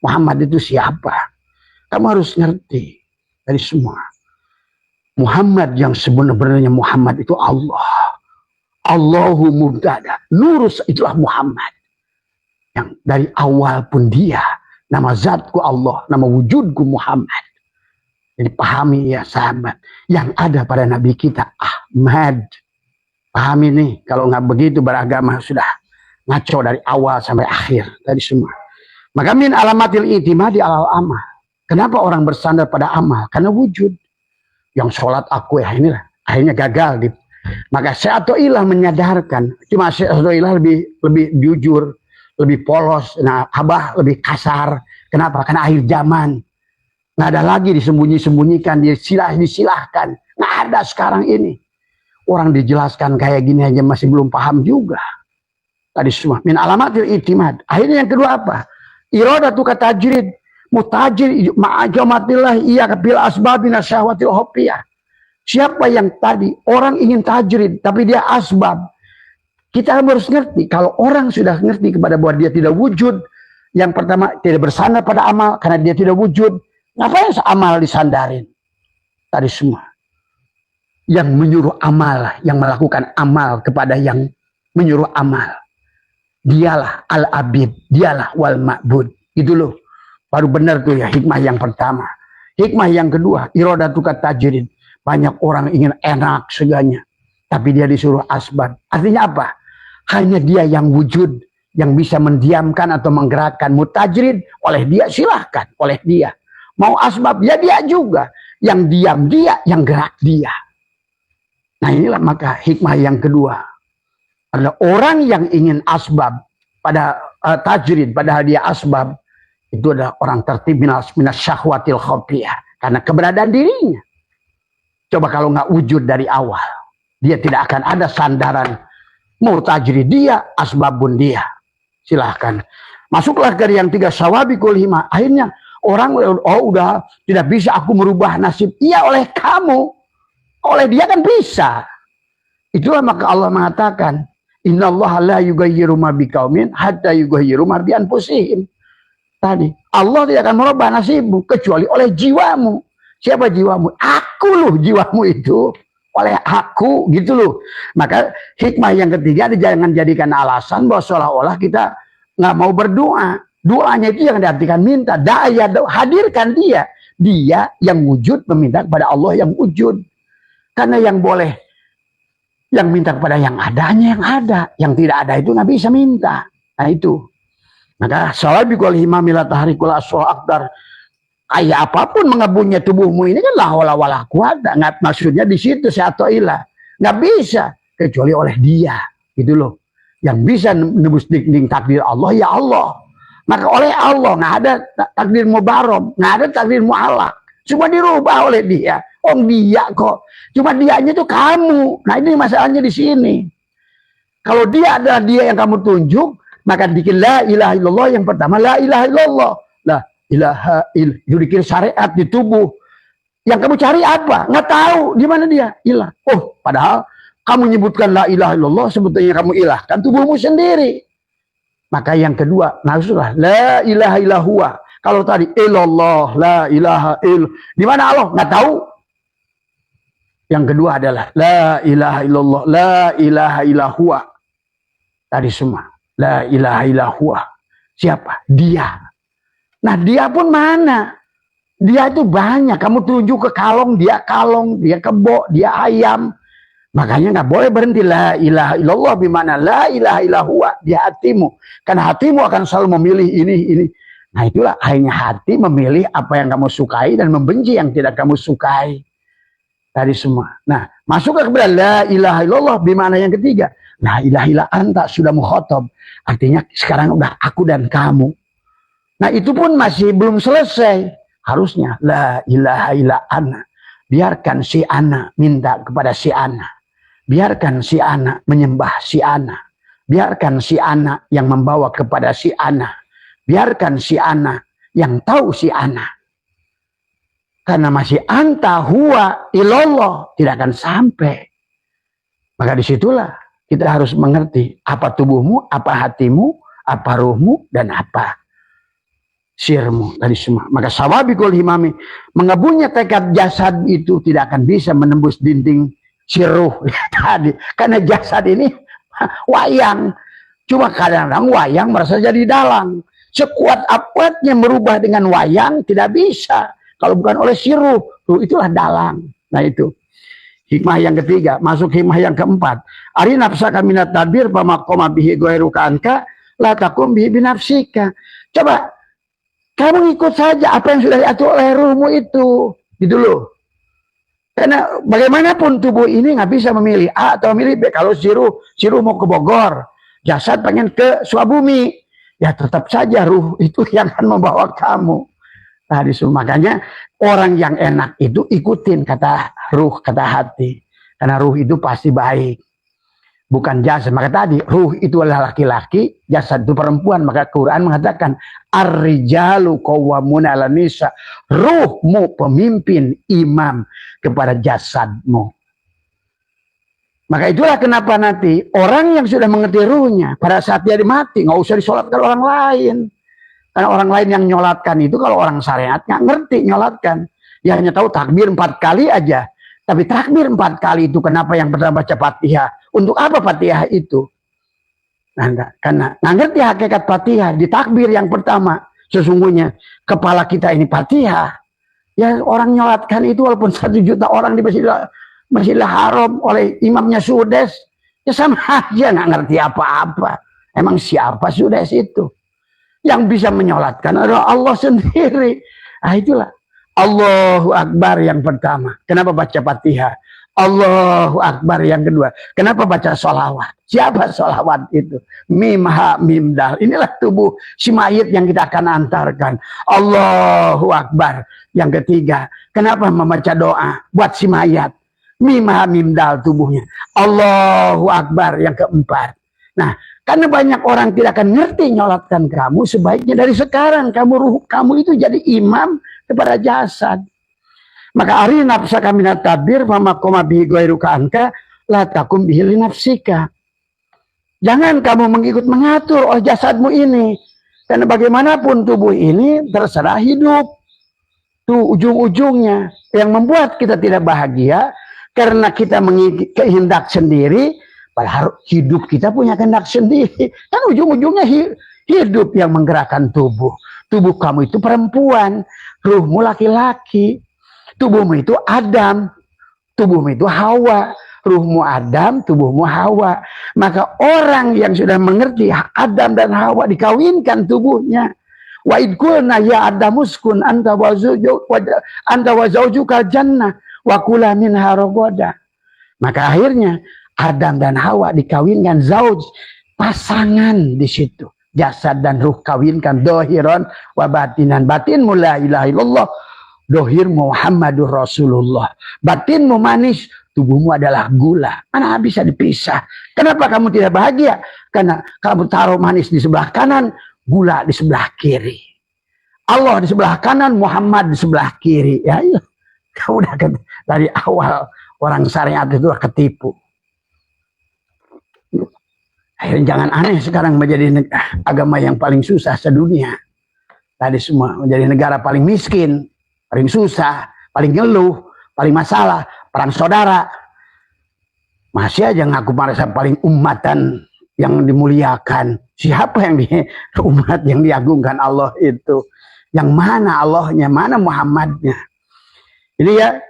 Muhammad itu siapa? Kamu harus ngerti dari semua. Muhammad yang sebenarnya Muhammad itu Allah. Allahu mubtada. Nurus itulah Muhammad. Yang dari awal pun dia. Nama zatku Allah. Nama wujudku Muhammad. Jadi pahami ya sahabat. Yang ada pada Nabi kita Ahmad. Pahami nih, kalau nggak begitu beragama sudah ngaco dari awal sampai akhir tadi semua. Maka min alamatil itimadi alal amal. Kenapa orang bersandar pada amal? Karena wujud. Yang sholat aku ya inilah akhirnya gagal gitu. Maka Syaikhul menyadarkan, cuma Syaikhul lebih jujur, lebih polos. Nah, Abah lebih kasar. Kenapa? Karena akhir zaman. Nggak ada lagi disembunyi-sembunyikan, disilahkan. Nggak ada sekarang ini. Orang dijelaskan kayak gini aja masih belum paham juga. Tadi semua. Min alamatil itimad. Akhirnya yang kedua apa? Iradatu katajrid. Mutajir ma'ajamatillah iya kabil asbabina syahwatil hopiyah. Siapa yang tadi orang ingin tajrid tapi dia asbab. Kita harus ngerti. Kalau orang sudah ngerti kepada bahwa dia tidak wujud. Yang pertama tidak bersandar pada amal karena dia tidak wujud. Ngapain amal disandarin? Tadi semua. Yang menyuruh amal, yang melakukan amal kepada yang menyuruh amal. Dialah al-abid, dialah wal ma'bud. Itu loh. Baru benar tuh ya hikmah yang pertama. Hikmah yang kedua, iradatu katajrid. Banyak orang ingin enak segalanya. Tapi dia disuruh asbab. Artinya apa? Hanya dia yang wujud, yang bisa mendiamkan atau menggerakkan. Mutajrid, oleh dia silahkan, oleh dia. Mau asbab, ya dia juga. Yang diam dia, yang gerak dia. Nah inilah maka hikmah yang kedua. Adalah orang yang ingin asbab pada tajrid, padahal dia asbab. Itu adalah orang tertib minas syahwatil khafiyah. Karena keberadaan dirinya. Coba kalau nggak wujud dari awal. Dia tidak akan ada sandaran. Mau tajrid dia, asbabun dia. Silahkan. Masuklah ke yang tiga sawabikul hima. Akhirnya orang, oh udah tidak bisa aku merubah nasib. Iya oleh kamu. Oleh dia kan bisa. Itulah maka Allah mengatakan, innallaha la yughayyiru ma biqaumin hatta yughayyiru ma bi anfusihim. Tadi, Allah tidak akan merubah nasibmu kecuali oleh jiwamu. Siapa jiwamu? Aku loh jiwamu itu. Oleh aku gitu loh. Maka hikmah yang ketiga, jangan jadikan alasan bahwa seolah-olah kita nggak mau berdoa. Doanya itu yang diartikan minta. Daya, hadirkan dia. Dia yang wujud meminta kepada Allah yang wujud. Karena yang boleh, yang minta kepada yang ada, hanya yang ada. Yang tidak ada itu nggak bisa minta. Nah itu. Maka salabikul himamila tahrikul aswa akdar. Kayak apapun mengebunnya tubuhmu ini kan la haula wala quwata. Maksudnya di situ Syaikhul. Nggak bisa. Kecuali oleh dia. Gitu loh. Yang bisa menembus dinding takdir Allah, ya Allah. Maka oleh Allah nggak ada takdir mubarom. Nggak ada takdir mu'alak. Cuma dirubah oleh dia. Oh dia kok. Cuma dianya itu kamu. Nah ini masalahnya di sini. Kalau dia adalah dia yang kamu tunjuk, maka bikin la ilaha illallah yang pertama. La ilaha illallah. La ilaha illallah. Itu dikira syariat di tubuh. Yang kamu cari apa? Nggak tahu. Di mana dia? Ilah. Oh padahal kamu menyebutkan la ilaha illallah. Sebetulnya kamu ilahkan tubuhmu sendiri. Maka yang kedua. Maksudlah la ilaha illallah. Kalau tadi ilallah, la ilaha illallah. Di mana Allah? Nggak tahu. Yang kedua adalah la ilaha illallah, la ilaha illahua. Tadi semua. La ilaha illahua. Siapa? Dia. Nah dia pun mana? Dia itu banyak. Kamu tunjuk ke kalong, dia kebo, dia ayam. Makanya nggak boleh berhenti la ilaha illallah, bimana la ilaha illahua di hatimu. Karena hatimu akan selalu memilih ini. Nah itulah akhirnya hati memilih apa yang kamu sukai dan membenci yang tidak kamu sukai. Tadi semua. Nah masuk kepada la ilaha illallah, bimana yang ketiga. La ilaha illa anta sudah mukhatab. Artinya sekarang udah aku dan kamu. Nah itu pun masih belum selesai. Harusnya la ilaha illa ana. Biarkan si ana minta kepada si ana. Biarkan si anak menyembah si anak. Biarkan si anak yang membawa kepada si anak. Biarkan si anak yang tahu si anak. Karena masih anta huwa ilallah. Tidak akan sampai. Maka disitulah kita harus mengerti. Apa tubuhmu, apa hatimu, apa ruhmu, dan apa sirmu. Tadi semua. Maka sawabikul himami. Mengebunya tekad jasad itu tidak akan bisa menembus dinding siruh tadi. Karena jasad ini wayang. Cuma kadang-kadang wayang merasa jadi dalang. Sekuat-kuatnya merubah dengan wayang tidak bisa. Kalau bukan oleh siruh. Itulah dalang. Nah itu. Hikmah yang ketiga. Masuk hikmah yang keempat. Ari nafsaka minat tadbir pamakoma bihi goiruka anka la takum bihi binafsika. Coba. Kamu ikut saja apa yang sudah diatur oleh ruhmu itu. Gitu loh. Karena bagaimanapun tubuh ini nggak bisa memilih A atau memilih B. Kalau siruh mau ke Bogor, jasad pengen ke Sukabumi, ya tetap saja ruh itu yang akan membawa kamu. Tadi makanya orang yang enak itu ikutin kata ruh, kata hati. Karena ruh itu pasti baik, bukan jasad. Maka tadi ruh itu adalah laki-laki, jasad itu perempuan. Maka Quran mengatakan ar-rijalu qawwamuna 'alan nisa. Ruhmu pemimpin, imam kepada jasadmu. Maka itulah kenapa nanti orang yang sudah mengerti ruhnya pada saat dia mati nggak usah disolatkan orang lain. Karena orang lain yang nyolatkan itu kalau orang syariat nggak ngerti nyolatkan. Dia hanya tahu takbir 4 kali aja. Tapi takbir 4 kali itu kenapa yang pertama baca Fatihah? Untuk apa Fatihah itu? Nah, karena nggak ngerti hakikat Fatihah di takbir yang pertama. Sesungguhnya kepala kita ini Fatihah. Ya orang nyolatkan itu walaupun 1 juta orang di Masjidil Haram oleh imamnya Sudes. Ya sama aja nggak ngerti apa-apa. Emang siapa Sudes itu? Yang bisa menyolatkan adalah Allah sendiri. Nah itulah. Allahu Akbar yang pertama. Kenapa baca Fatihah? Allahu Akbar yang kedua. Kenapa baca sholawat? Siapa sholawat itu? Mim, ha, mim, dal. Inilah tubuh si mayit yang kita akan antarkan. Allahu Akbar yang ketiga. Kenapa membaca doa buat si mayat? Mim, ha, mim, dal tubuhnya. Allahu Akbar yang keempat. Nah, karena banyak orang tidak akan ngerti nyolatkan kamu, sebaiknya dari sekarang ruh kamu itu jadi imam kepada jasad. Maka ari nafsaka minat tadbir fama koma bihi ghairuka anka la takum bihi li nafsika. Jangan kamu mengatur oleh jasadmu ini. Karena bagaimanapun tubuh ini terserah hidup. Tuh ujung-ujungnya yang membuat kita tidak bahagia karena kita mengikuti kehendak sendiri, padahal hidup kita punya kehendak sendiri. Kan ujung-ujungnya hidup yang menggerakkan tubuh. Tubuh kamu itu perempuan, ruhmu laki-laki. Tubuhmu itu Adam, tubuhmu itu Hawa, ruhmu Adam, tubuhmu Hawa. Maka orang yang sudah mengerti Adam dan Hawa dikawinkan tubuhnya. Wa idkulna ya Adamuskun anta wa zawjuka jannah wa kula minha ragadan. Maka akhirnya Adam dan Hawa dikawinkan zauj, pasangan di situ. Jasad dan ruh kawinkan dohiron wa batinan. Batinmu la ilaha illallah, dohir Muhammadur Rasulullah. Batinmu manis, tubuhmu adalah gula. Mana bisa dipisah? Kenapa kamu tidak bahagia? Karena kamu taruh manis di sebelah kanan, gula di sebelah kiri. Allah di sebelah kanan, Muhammad di sebelah kiri. Ya, iya. Kamu udah dari awal orang syariat itu ketipu. Akhirnya jangan aneh sekarang menjadi agama yang paling susah sedunia. tadi semua menjadi negara paling miskin, paling susah, paling ngeluh, paling masalah, perang saudara. Masih aja ngaku merasa paling umatan yang dimuliakan. Siapa yang umat yang diagungkan Allah itu? Yang mana Allahnya, mana Muhammadnya? Jadi ya,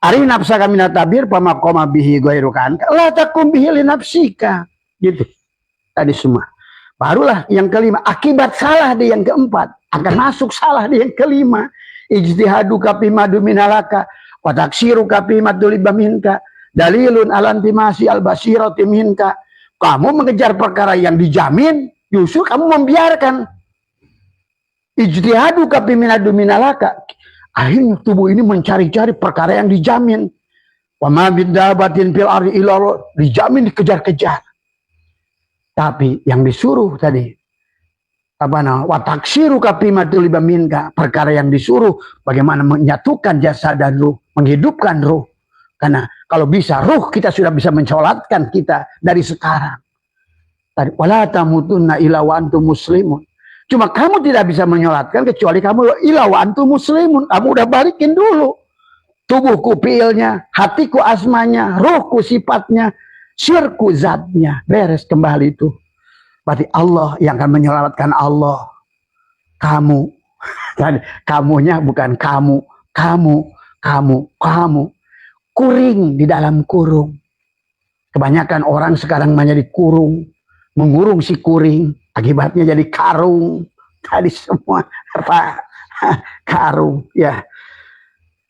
ari nafsaka minat tabir pamakoma bihi ghairukan. La takum bihi li nafsika. Gitu. Tadi semua. Barulah yang kelima, akibat salah di yang keempat, akan masuk salah di yang kelima. Ijtihadu kapi madu minalaka, wa taksiru kapi maduliba minka, dalilun alantimasi al-basirati minka. Kamu mengejar perkara yang dijamin, justru kamu membiarkan. Ijtihadu kapi madu minalaka. Akhirnya tubuh ini mencari-cari perkara yang dijamin. Wa ma bidabatin fil ardi illa dijamin, dikejar-kejar. Tapi yang disuruh tadi, wataksiru kapimatul ibaminka, perkara yang disuruh bagaimana menyatukan jasad dan ruh, menghidupkan ruh. Karena kalau bisa ruh kita sudah bisa mencolatkan kita dari sekarang. Tadi wala tamutunna illa wa antum muslimun. Cuma kamu tidak bisa menyolatkan kecuali kamu illa wa antum muslimun. Kamu udah balikin dulu tubuhku fiilnya, hatiku asmanya, ruhku sifatnya, syirku zatnya, beres kembali itu. Berarti Allah yang akan menyelamatkan Allah. Kamu. Kamunya bukan kamu. Kamu. Kuring di dalam kurung. Kebanyakan orang sekarang menjadi kurung. Mengurung si kuring. Akibatnya jadi karung. Tadi semua apa? Karung. Ya.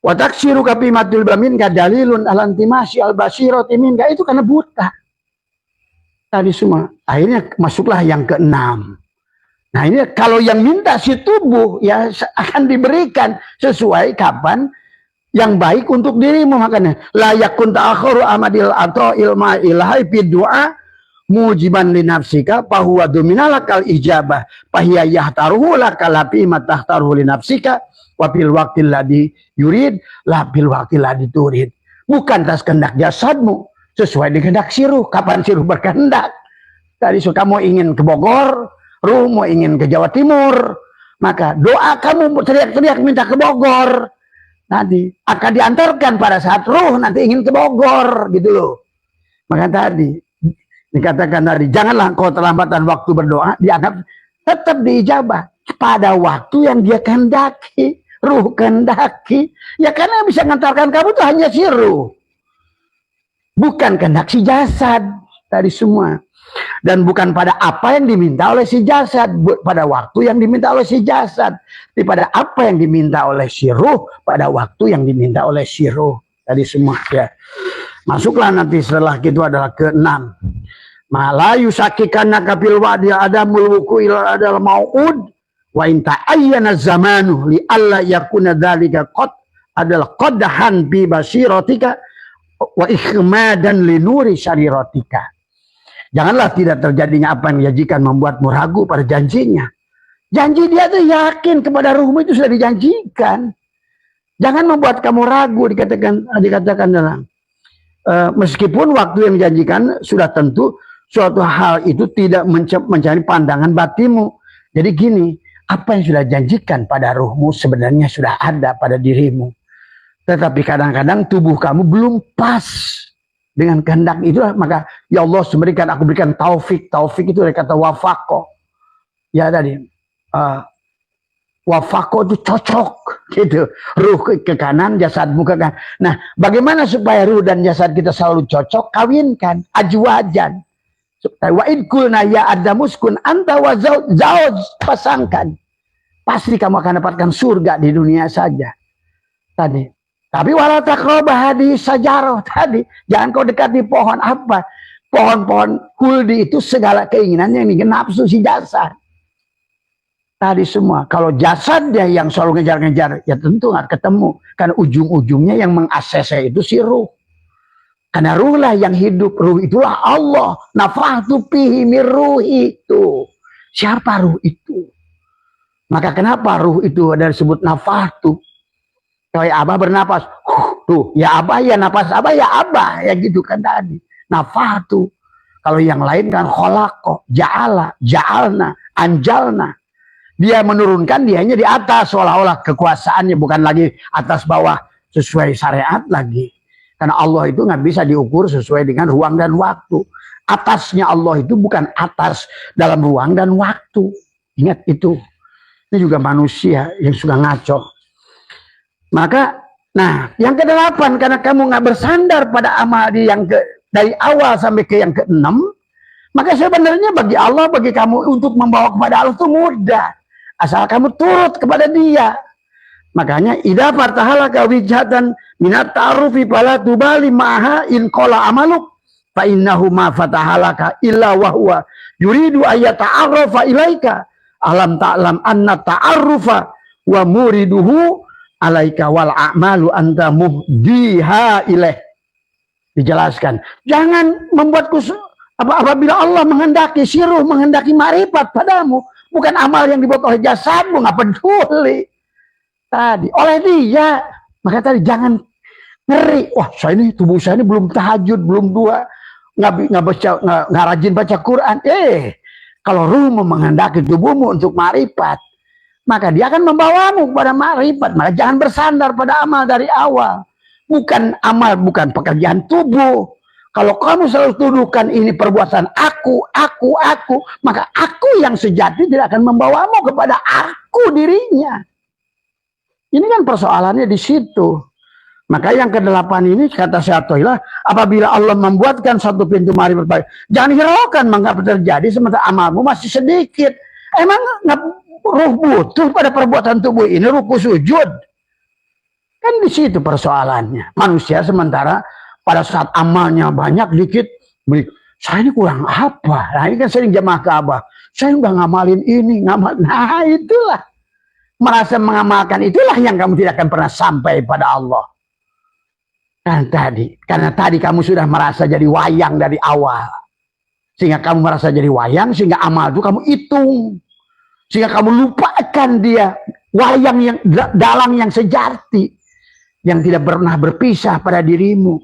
Wa taksiru kapimatul bamin ka dalilun alantimasi al-basirati minka, itu karena buta. Tadi semua. Akhirnya masuklah yang keenam. Nah ini kalau yang minta si tubuh ya akan diberikan sesuai kapan yang baik untuk dirimu. Makanya la yakun ta'akhiru amadil atau ilma ilahi fi du'a mujiban li nafsika fa huwa duminalakal ijabah fa hiya yahtaruhu lakalapi matahtaruhu li nafsika wa fil waqtil ladzi yurid la fil waqtil ladzi turid. Bukan atas kehendak jasadmu, sesuai dengan kehendak siruh. Kapan siruh berkehendak? Tadi suka mau ingin ke Bogor, ruh mau ingin ke Jawa Timur, maka doa kamu teriak-teriak minta ke Bogor. Nanti akan diantarkan pada saat ruh nanti ingin ke Bogor, gitu loh. Maka tadi dikatakan tadi, janganlah kau terlambatan waktu berdoa, dianggap tetap diijabah pada waktu yang dia kehendaki. Ruh kehendaki, ya karena bisa mengantarkan kamu tuh hanya si ruh, bukan kehendak si jasad tadi semua, dan bukan pada apa yang diminta oleh si jasad pada waktu yang diminta oleh si jasad, tapi pada apa yang diminta oleh si ruh pada waktu yang diminta oleh si ruh tadi semua. Ya, masuklah nanti setelah itu adalah keenam, malayu sakikana kapil wadi adamul wuku ila adal mau'ud wa inta ayyana zamanu li alla yakuna dzalika qad adalah qadahan bi basiratika wa ikhmadan li nuri syariratika. Janganlah tidak terjadinya apa yang menjanjikan membuatmu ragu pada janjinya. Janji dia tuh yakin kepada ruhmu itu sudah dijanjikan. Jangan membuat kamu ragu, dikatakan dalam meskipun waktu yang dijanjikan sudah tentu, suatu hal itu tidak mencari pandangan batinmu. Jadi gini, apa yang sudah janjikan pada ruhmu sebenarnya sudah ada pada dirimu. Tetapi kadang-kadang tubuh kamu belum pas dengan kehendak itu, maka ya Allah memberikan, aku berikan taufik. Taufik itu dari kata wafako. Ya tadi, wafako itu cocok gitu. Ruh ke kanan, jasadmu ke kanan. Nah, bagaimana supaya ruh dan jasad kita selalu cocok? Kawinkan, ajwajan. Wa idkulna ya adamuskun anta wa zawj, pasangkan. Pasti kamu akan dapatkan surga di dunia saja. Tadi. Tapi wala taqrabah hadis sajarah tadi. Jangan kau dekati pohon apa? Pohon-pohon huldi itu segala keinginan yang ingin nafsu si jasad. Tadi semua. Kalau jasadnya yang selalu ngejar-ngejar, ya tentu nggak ketemu. Karena ujung-ujungnya yang mengakses itu si ruh. Karena ruh lah yang hidup. Ruh itulah Allah. Nafahtu fihi mir ruhi itu. Siapa ruh itu? Maka kenapa ruh itu ada disebut nafahtu? Kayak Abah bernapas. Tuh, ya Abah ya napas Abah ya Abah. Ya gitu kan tadi. Nafahtu. Kalau yang lain kan kholaqo, ja'ala, ja'alna, anjalna. Dia menurunkan, dianya di atas, seolah-olah kekuasaannya bukan lagi atas bawah sesuai syariat lagi. Karena Allah itu nggak bisa diukur sesuai dengan ruang dan waktu. Atasnya Allah itu bukan atas dalam ruang dan waktu. Ingat itu. Ini juga manusia yang suka ngaco. Maka, nah, yang ke-8, karena kamu nggak bersandar pada amal dari awal sampai ke yang ke-6, maka sebenarnya bagi Allah, bagi kamu untuk membawa kepada Allah itu mudah. Asal kamu turut kepada Dia. Makanya idza fartahalaka wijhatan minat ta'arufi fala tubali maha in qala amaluk fa innahu ma fatahalaka illa wa huwa yuridu ayata'arrafa ilaika alam ta'lam anna ta'arrufa wa muriduhu alaika wal a'malu anta muhdiha ilaih. Dijelaskan, jangan membuatku apabila Allah menghendaki siruh, menghendaki marifat padamu, bukan amal yang dibuat oleh jasadmu, nggak peduli. Tadi oleh Dia, maka tadi jangan ngeri. Wah, tubuh saya ini belum tahajud, belum dua, nggak rajin baca Quran. Kalau ruh menghendaki tubuhmu untuk marifat, maka Dia akan membawamu kepada marifat. Maka jangan bersandar pada amal dari awal. Bukan amal, bukan pekerjaan tubuh. Kalau kamu selalu tuduhkan ini perbuatan aku, maka aku yang sejati tidak akan membawamu kepada aku dirinya. Ini kan persoalannya di situ. Maka yang ke-8 ini kata Syatoilah, apabila Allah membuatkan satu pintu marifat, jangan hiraukan mengapa terjadi sementara amalmu masih sedikit. Emang ruh butuh pada perbuatan tubuh ini, ruku sujud? Kan di situ persoalannya. Manusia sementara pada saat amalnya banyak dikit, saya ini kurang apa? Nah, ini kan sering jamaah Ka'bah. Saya udah ngamalin ini, nah itulah. Merasa mengamalkan itulah yang kamu tidak akan pernah sampai pada Allah. Karena tadi kamu sudah merasa jadi wayang dari awal. Sehingga kamu merasa jadi wayang, sehingga amal itu kamu hitung. Sehingga kamu lupakan Dia, wayang yang dalang yang sejati. Yang tidak pernah berpisah pada dirimu.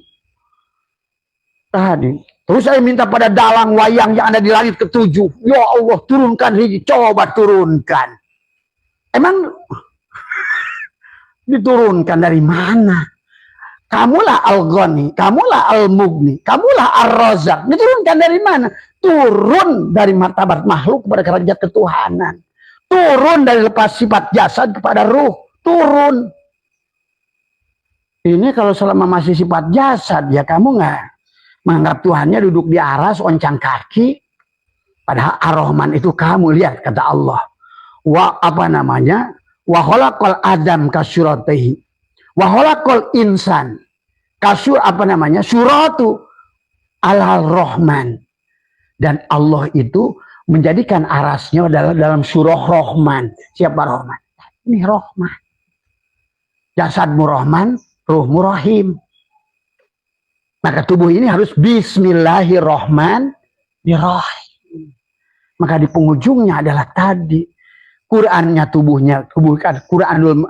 Terus saya minta pada dalang wayang yang ada di langit ke-7. Ya Allah, turunkan ini, coba turunkan. Emang diturunkan dari mana? Kamulah Al-Ghani, kamulah Al-Mughni, kamulah Ar-Razak. Diturunkan dari mana? Turun dari martabat makhluk kepada derajat ketuhanan. Turun dari lepas sifat jasad kepada ruh. Turun. Ini kalau selama masih sifat jasad, ya kamu nggak menganggap Tuhannya duduk di aras, oncang kaki. Padahal Ar-Rahman itu kamu, lihat kata Allah. Wa khalaqal adam kasuratihi. Wa khalaqal insan suratu al-Rahman. Dan Allah itu menjadikan arasnya adalah dalam surah Rahman. Siapa Rahman? Ini Rahman. Jasadmu Rahman, ruhmu Rahim. Maka tubuh ini harus Bismillahirrahmanirrahim. Maka di penghujungnya adalah tadi Qurannya tubuhnya, Qurannya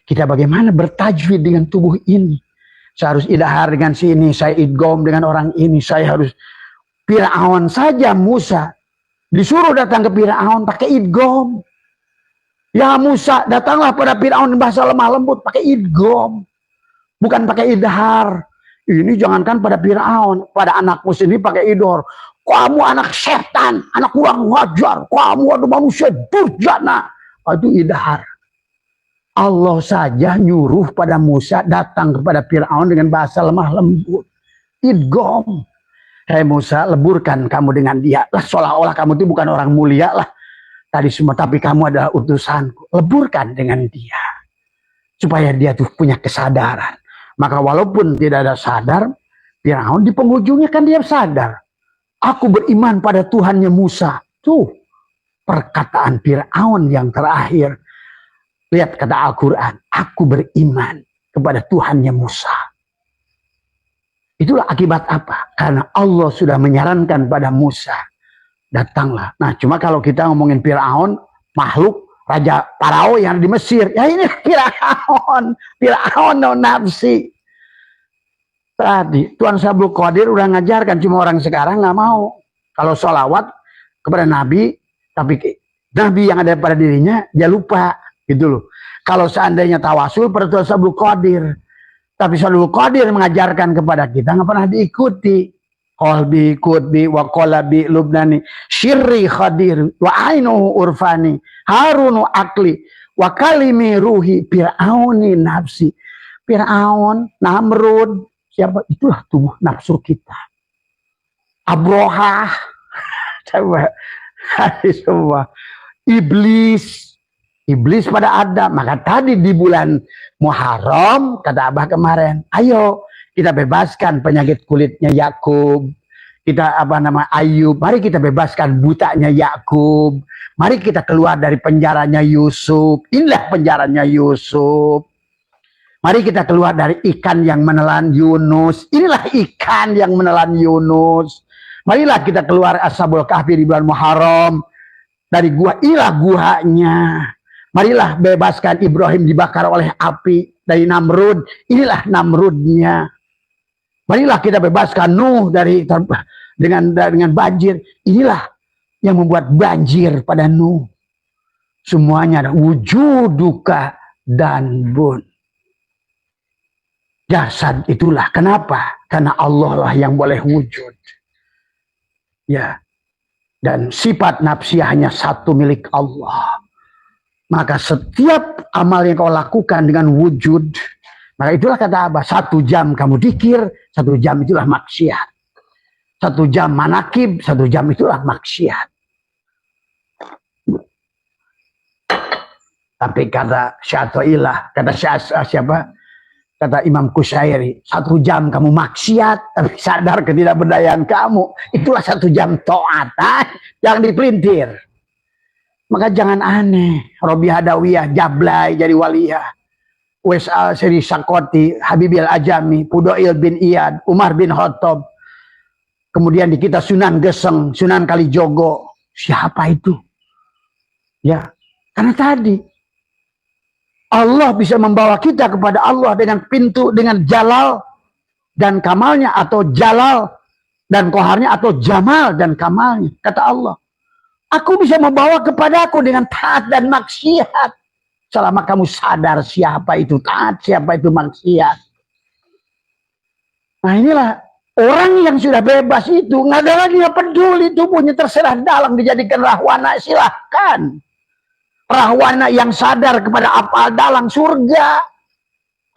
kita bagaimana bertajwid dengan tubuh ini. Saya harus idhar dengan sini, saya idgham dengan orang ini, saya harus Fir'aun saja Musa disuruh datang ke Fir'aun pakai idgham. Ya Musa, datanglah pada Fir'aun bahasa lemah lembut pakai idgham, bukan pakai idhar. Ini jangankan pada Fir'aun, pada anakmu sendiri pakai idhar. Kamu anak setan, anak kurang ngajar, kamu ada manusia durjana. Itu idhar. Allah saja nyuruh pada Musa datang kepada Fir'aun dengan bahasa lemah lembut. Idgham. Hei Musa, leburkan kamu dengan dia. Lah seolah-olah kamu itu bukan orang mulia lah. Tadi semua, tapi kamu adalah utusanku. Leburkan dengan dia. Supaya dia tuh punya kesadaran. Maka walaupun tidak ada sadar, Fir'aun di penghujungnya kan dia sadar. Aku beriman pada Tuhannya Musa. Tuh perkataan Fir'aun yang terakhir. Lihat kata Al-Quran. Aku beriman kepada Tuhannya Musa. Itulah akibat apa? Karena Allah sudah menyarankan pada Musa. Datanglah. Nah cuma kalau kita ngomongin Fir'aun, makhluk Raja Parao yang di Mesir. Ya ini Fir'aun. Fir'aun nafsi. Tadi Tuan Sabul Qadir udah ngajarkan, cuma orang sekarang nggak mau. Kalau sholawat kepada Nabi, tapi Nabi yang ada pada dirinya, dia lupa. Gitu loh. Kalau seandainya tawasul, pertuan Abdul Qadir. Tapi Abdul Qadir mengajarkan kepada kita, nggak pernah diikuti. Qalbi qutbi wa qalabi lubnani syirri khadir wa ainuhu urfani harunu akli wa kalimi ruhi fir'auni nafsi. Fir'aun, Namrud, siapa? Itulah tubuh nafsu kita. Abrohah, coba semua. Iblis pada Adam. Maka tadi di bulan Muharram, kata Abah kemarin, ayo kita bebaskan penyakit kulitnya Yakub. Kita Ayub. Mari kita bebaskan butanya Yakub. Mari kita keluar dari penjaranya Yusuf. Inilah penjaranya Yusuf. Mari kita keluar dari ikan yang menelan Yunus. Inilah ikan yang menelan Yunus. Marilah kita keluar Ashabul Kahfi di bulan Muharram. Dari gua, inilah guanya. Marilah bebaskan Ibrahim dibakar oleh api dari Namrud. Inilah Namrudnya. Marilah kita bebaskan Nuh dengan banjir. Inilah yang membuat banjir pada Nuh. Semuanya ada wujuduka dan bun. Jasad itulah. Kenapa? Karena Allah lah yang boleh wujud. Ya. Dan sifat nafsiyah hanya satu milik Allah. Maka setiap amal yang kau lakukan dengan wujud, maka itulah kata Abah, 1 jam kamu dikir, 1 jam itulah maksiat. 1 jam manakib, 1 jam itulah maksiat. Tapi kata Syato'ilah, kata siapa? Kata Imam Kusyairi, 1 jam kamu maksiat, tapi sadar ketidakberdayaan kamu, itulah 1 jam taat. Jangan dipelintir. Maka jangan aneh. Robi Hadawiyah, Jablay jadi waliyah. Wes Al-Siri Sakoti, Habibil Ajami, Pudoil bin Iyad, Umar bin Khattab. Kemudian di kita Sunan Geseng, Sunan Kalijogo. Siapa itu? Ya, karena tadi Allah bisa membawa kita kepada Allah dengan pintu, dengan jalal dan kamalnya, atau jalal dan koharnya, atau jamal dan kamalnya. Kata Allah, aku bisa membawa kepadaku dengan taat dan maksiat. Selama kamu sadar siapa itu taat, siapa itu maksiat. Nah inilah orang yang sudah bebas itu, nggak ada lagi yang peduli tubuhnya terserah dalam dijadikan rahwana, silahkan. Rahwana yang sadar kepada apal dalam surga.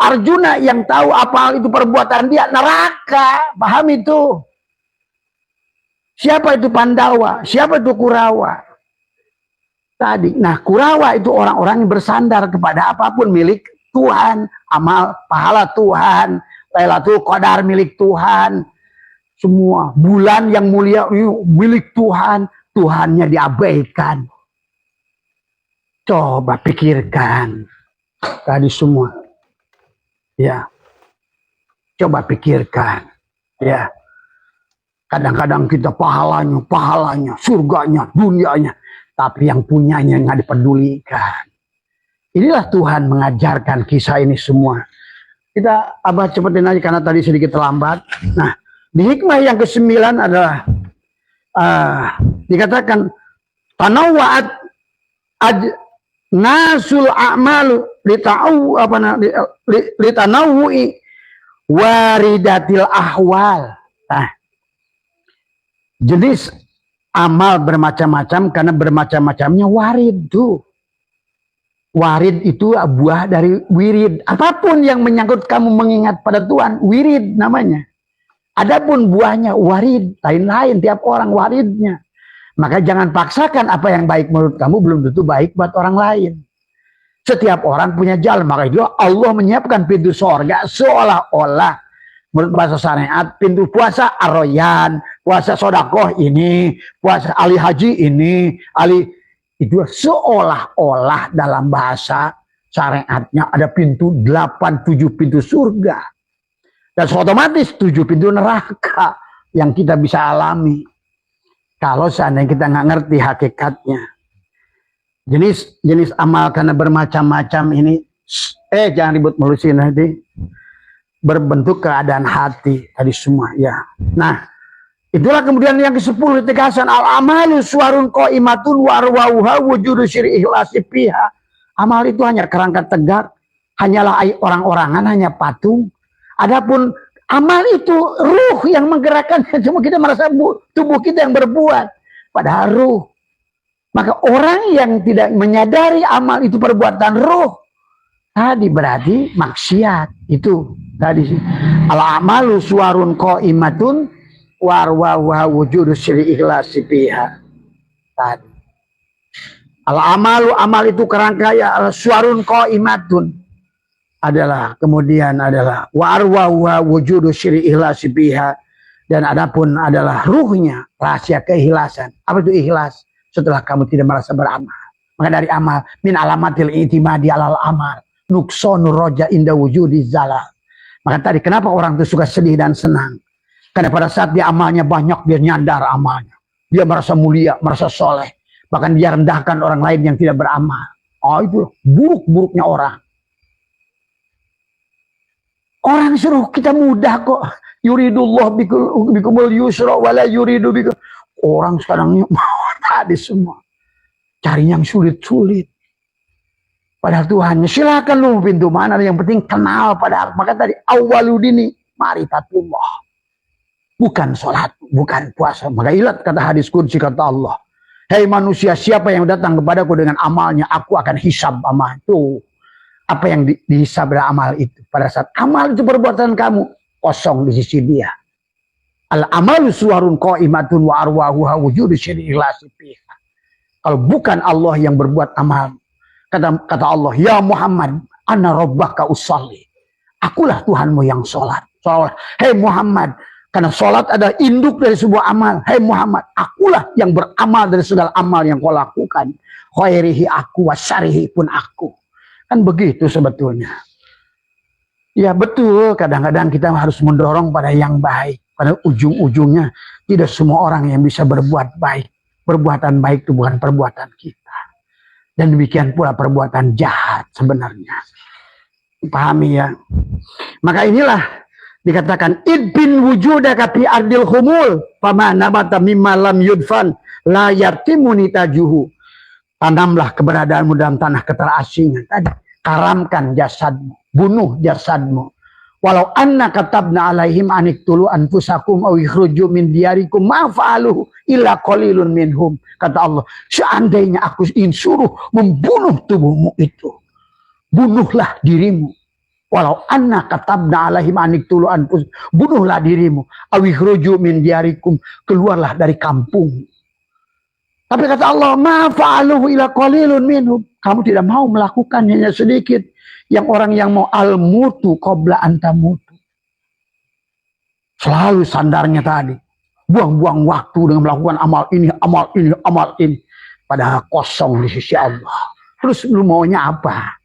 Arjuna yang tahu apal itu perbuatan dia neraka. Paham itu? Siapa itu Pandawa? Siapa itu Kurawa? Tadi. Nah, Kurawa itu orang-orang yang bersandar kepada apapun milik Tuhan. Amal pahala Tuhan. Lailatul Qadar milik Tuhan. Semua. Bulan yang mulia milik Tuhan. Tuhannya diabaikan. Coba pikirkan. Tadi semua. Ya. Coba pikirkan. Ya. Kadang-kadang kita pahalanya, surganya, dunianya. Tapi yang punyanya nggak dipedulikan. Inilah Tuhan mengajarkan kisah ini semua. Kita Abah cepetin aja karena tadi sedikit terlambat. Nah, di hikmah yang ke-9 adalah dikatakan tanawwa'at nasul a'malu litanawwu'i waridatil ahwal. Nah, jenis amal bermacam-macam karena bermacam-macamnya warid tuh. Warid itu buah dari wirid. Apapun yang menyangkut kamu mengingat pada Tuhan, wirid namanya. Adapun buahnya warid, lain-lain tiap orang waridnya. Maka jangan paksakan apa yang baik menurut kamu belum tentu baik buat orang lain. Setiap orang punya jalan. Maka itu Allah menyiapkan pintu sorga seolah-olah menurut bahasa syariat, pintu puasa Ar-Royan, puasa sodakoh ini, puasa Ali Haji ini, Ali itu seolah-olah dalam bahasa syariatnya ada pintu 8-7 pintu surga. Dan otomatis 7 pintu neraka yang kita bisa alami. Kalau seandainya kita nggak ngerti hakikatnya. Jenis amal karena bermacam-macam ini, jangan ribut melusin nanti. Berbentuk keadaan hati tadi semua ya. Nah, Itulah kemudian yang ke-10 tegasan al-amalu suwarun qaimatun warwauha wujudu syir'i ikhlasi fiha. Amal itu hanya kerangka tegak, hanyalah orang-orangan, hanya patung. Adapun amal itu ruh yang menggerakkan, cuma kita merasa tubuh kita yang berbuat, padahal ruh. Maka orang yang tidak menyadari amal itu perbuatan ruh, tadi berarti maksiat. Itu tadi al-amalu suwarun qaimatun warwa wujudu syir'i ikhlasi fiha. Tadi al-amalu, amal itu kerangkaya suwarun qaimatun adalah, kemudian adalah warwa wujudu syir'i ikhlasi fiha, dan adapun adalah ruhnya rahasia keikhlasan. Apa itu ikhlas? Setelah kamu tidak merasa beramal. Maka dari amal min alamatil itimadi alal amal nuksonu roja inda wujudi zalal. Maka tadi kenapa orang itu suka sedih dan senang? Karena pada saat dia amalnya banyak, dia nyandar amalnya. Dia merasa mulia, merasa soleh. Bahkan dia rendahkan orang lain yang tidak beramal. Oh, itu buruk-buruknya orang. Orang suruh kita mudah kok. Yuridullah bikumul yusra wala yuridu bikum. Orang sekarang tadi semua cari yang sulit-sulit. Padahal Tuhannya silakan lu pintu mana, yang penting kenal pada. Maka tadi awaludini marifatullah. Bukan sholat, bukan puasa. Maka ilat kata hadis qudsi, kata Allah, hei manusia, siapa yang datang kepadaku dengan amalnya, aku akan hisab amal itu. Apa yang dihisab dari amal itu? Pada saat amal itu perbuatan kamu, kosong di sisi dia. Al-amalu suwarun qaimatun wa arwahuha wujudu syir'i ikhlasi fiha. Kalau bukan Allah yang berbuat amal, kata Allah, ya Muhammad, ana rabbaka usalli. Akulah Tuhanmu yang sholat. Hei Muhammad, karena sholat adalah induk dari sebuah amal. Hei Muhammad, akulah yang beramal dari segala amal yang kau lakukan. Khairihi aku, wasyarihi pun aku. Kan begitu sebetulnya. Ya betul, kadang-kadang kita harus mendorong pada yang baik. Pada ujung-ujungnya tidak semua orang yang bisa berbuat baik. Perbuatan baik itu bukan perbuatan kita. Dan demikian pula perbuatan jahat sebenarnya. Pahami ya. Maka inilah dikatakan idbin wujudaka fi ardil humul fama nabata mimma lam yudfan la yartimuni tajuhu. Tanamlah keberadaanmu dalam tanah keterasingan. Tadi karamkan jasadmu, bunuh jasadmu. Walau anna katabna alaihim aniktulu anfusakum aw ikhruju min diyarikum ma fa'aluhu illa qalilun minhum. Kata Allah, seandainya aku ingin suruh membunuh tubuhmu itu, bunuhlah dirimu. Walau anna katabna alaihim aniktulu anfus, bunuhlah dirimu. Aw ikhruju min diyarikum, keluarlah dari kampung. Tapi kata Allah, ma fa'aluhu illa qalilun minhum. Kamu tidak mau melakukan, hanya sedikit. Yang orang yang mau al-mutu qabla antamutu. Selalu sandarnya tadi. Buang-buang waktu dengan melakukan amal ini, amal ini, amal ini. Padahal kosong di sisi Allah. Terus lu maunya apa?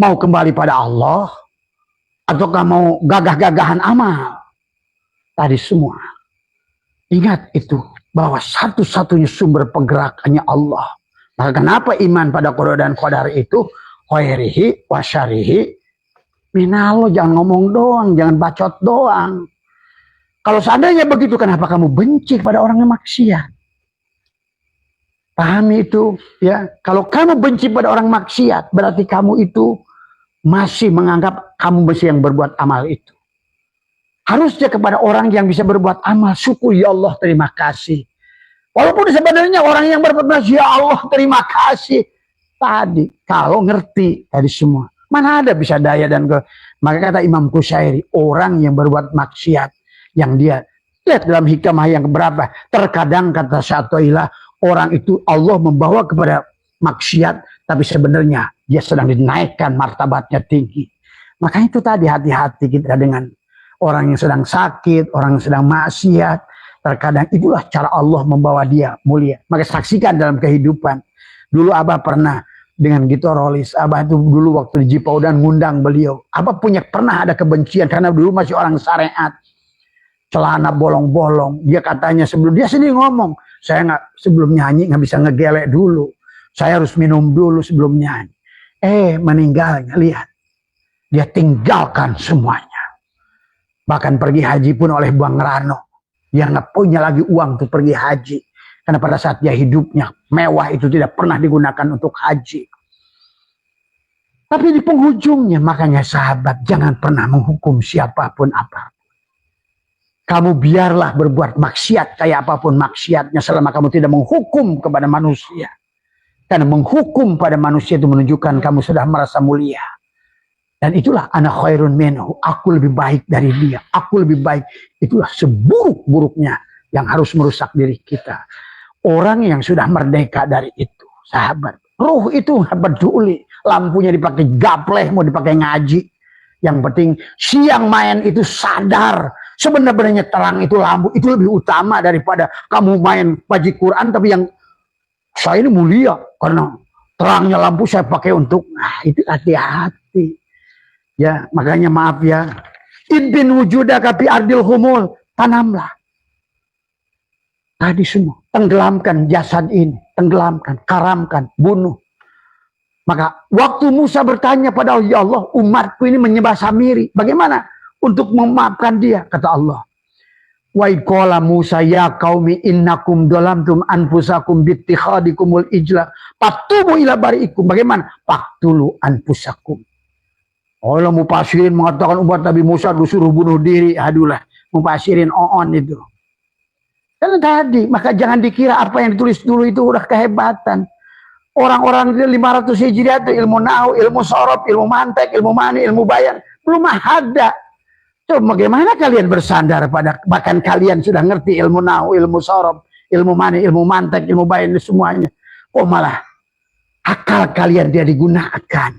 Mau kembali pada Allah? Ataukah mau gagah-gagahan amal? Tadi semua. Ingat itu. Bahwa satu-satunya sumber pergerakannya Allah. Maka kenapa iman pada qada dan qadar itu? Khairihi wa syarihi minallah. Jangan ngomong doang, jangan bacot doang. Kalau seandainya begitu, kenapa kamu benci pada orang yang maksiat? Pahami itu ya. Kalau kamu benci pada orang maksiat, berarti kamu itu masih menganggap kamu masih yang berbuat amal itu. Harusnya kepada orang yang bisa berbuat amal, syukur ya Allah, terima kasih. Walaupun sebenarnya orang yang berbuat amal, ya Allah terima kasih. Tadi kalau ngerti dari semua, mana ada bisa daya dan ke. Maka kata Imam Qushairi, orang yang berbuat maksiat, yang dia lihat dalam hikmah yang keberapa, terkadang kata Syatoilah, orang itu Allah membawa kepada maksiat, tapi sebenarnya dia sedang dinaikkan martabatnya tinggi. Maka itu tadi, hati-hati kita dengan orang yang sedang sakit, orang yang sedang maksiat. Terkadang itulah cara Allah membawa dia mulia. Maka saksikan dalam kehidupan. Dulu Abah pernah dengan gitarolis. Abah itu dulu waktu di Jipaudan ngundang beliau. Abah pernah ada kebencian karena dulu masih orang syariat. Celana bolong-bolong. Dia katanya dia sendiri ngomong, saya nggak sebelum nyanyi nggak bisa ngegelek dulu. Saya harus minum dulu sebelum nyanyi. Meninggalnya lihat. Dia tinggalkan semuanya. Bahkan pergi haji pun oleh Bang Rano. Dia nggak punya lagi uang untuk pergi haji. Karena pada saat dia hidupnya, mewah itu tidak pernah digunakan untuk haji. Tapi di penghujungnya, makanya sahabat, jangan pernah menghukum siapapun apa. Kamu biarlah berbuat maksiat kayak apapun maksiatnya selama kamu tidak menghukum kepada manusia. Karena menghukum pada manusia itu menunjukkan kamu sudah merasa mulia. Dan itulah ana khairun minhu. Aku lebih baik dari dia. Aku lebih baik. Itulah seburuk-buruknya yang harus merusak diri kita. Orang yang sudah merdeka dari itu, sahabat. Ruh itu nggak peduli. Lampunya dipakai gapleh, mau dipakai ngaji. Yang penting siang main itu sadar. Sebenarnya terang itu lampu. Itu lebih utama daripada kamu main baca Quran. Tapi yang saya ini mulia. Karena terangnya lampu saya pakai untuk. Nah itu hati-hati. Ya, makanya maaf ya. Idin wujudaka fi ardil humul. Tanamlah. Tadi semua. Tenggelamkan jasad ini. Tenggelamkan. Karamkan. Bunuh. Maka waktu Musa bertanya pada Allah, ya Allah, umatku ini menyembah Samiri. Bagaimana untuk memaafkan dia? Kata Allah. Wa qala Musa ya qaumi innakum dalamtum anfusakum bittikhadikumul ijla. Fatubu ila bari'ikum. Bagaimana? Faqtulu anfusakum. Allah Mufassirin mengatakan umat Nabi Musa disuruh bunuh diri. Adulah, Mufassirin on itu. Karena tadi, maka jangan dikira apa yang ditulis dulu itu udah kehebatan. Orang-orang 500 Hijriah itu ilmu nahu, ilmu sorob, ilmu mantek, ilmu mani, ilmu bayan. Belum ada. Coba bagaimana kalian bersandar pada, bahkan kalian sudah ngerti ilmu nahu, ilmu sorob, ilmu mani, ilmu mantek, ilmu bayan, semuanya. Oh malah akal kalian dia digunakan.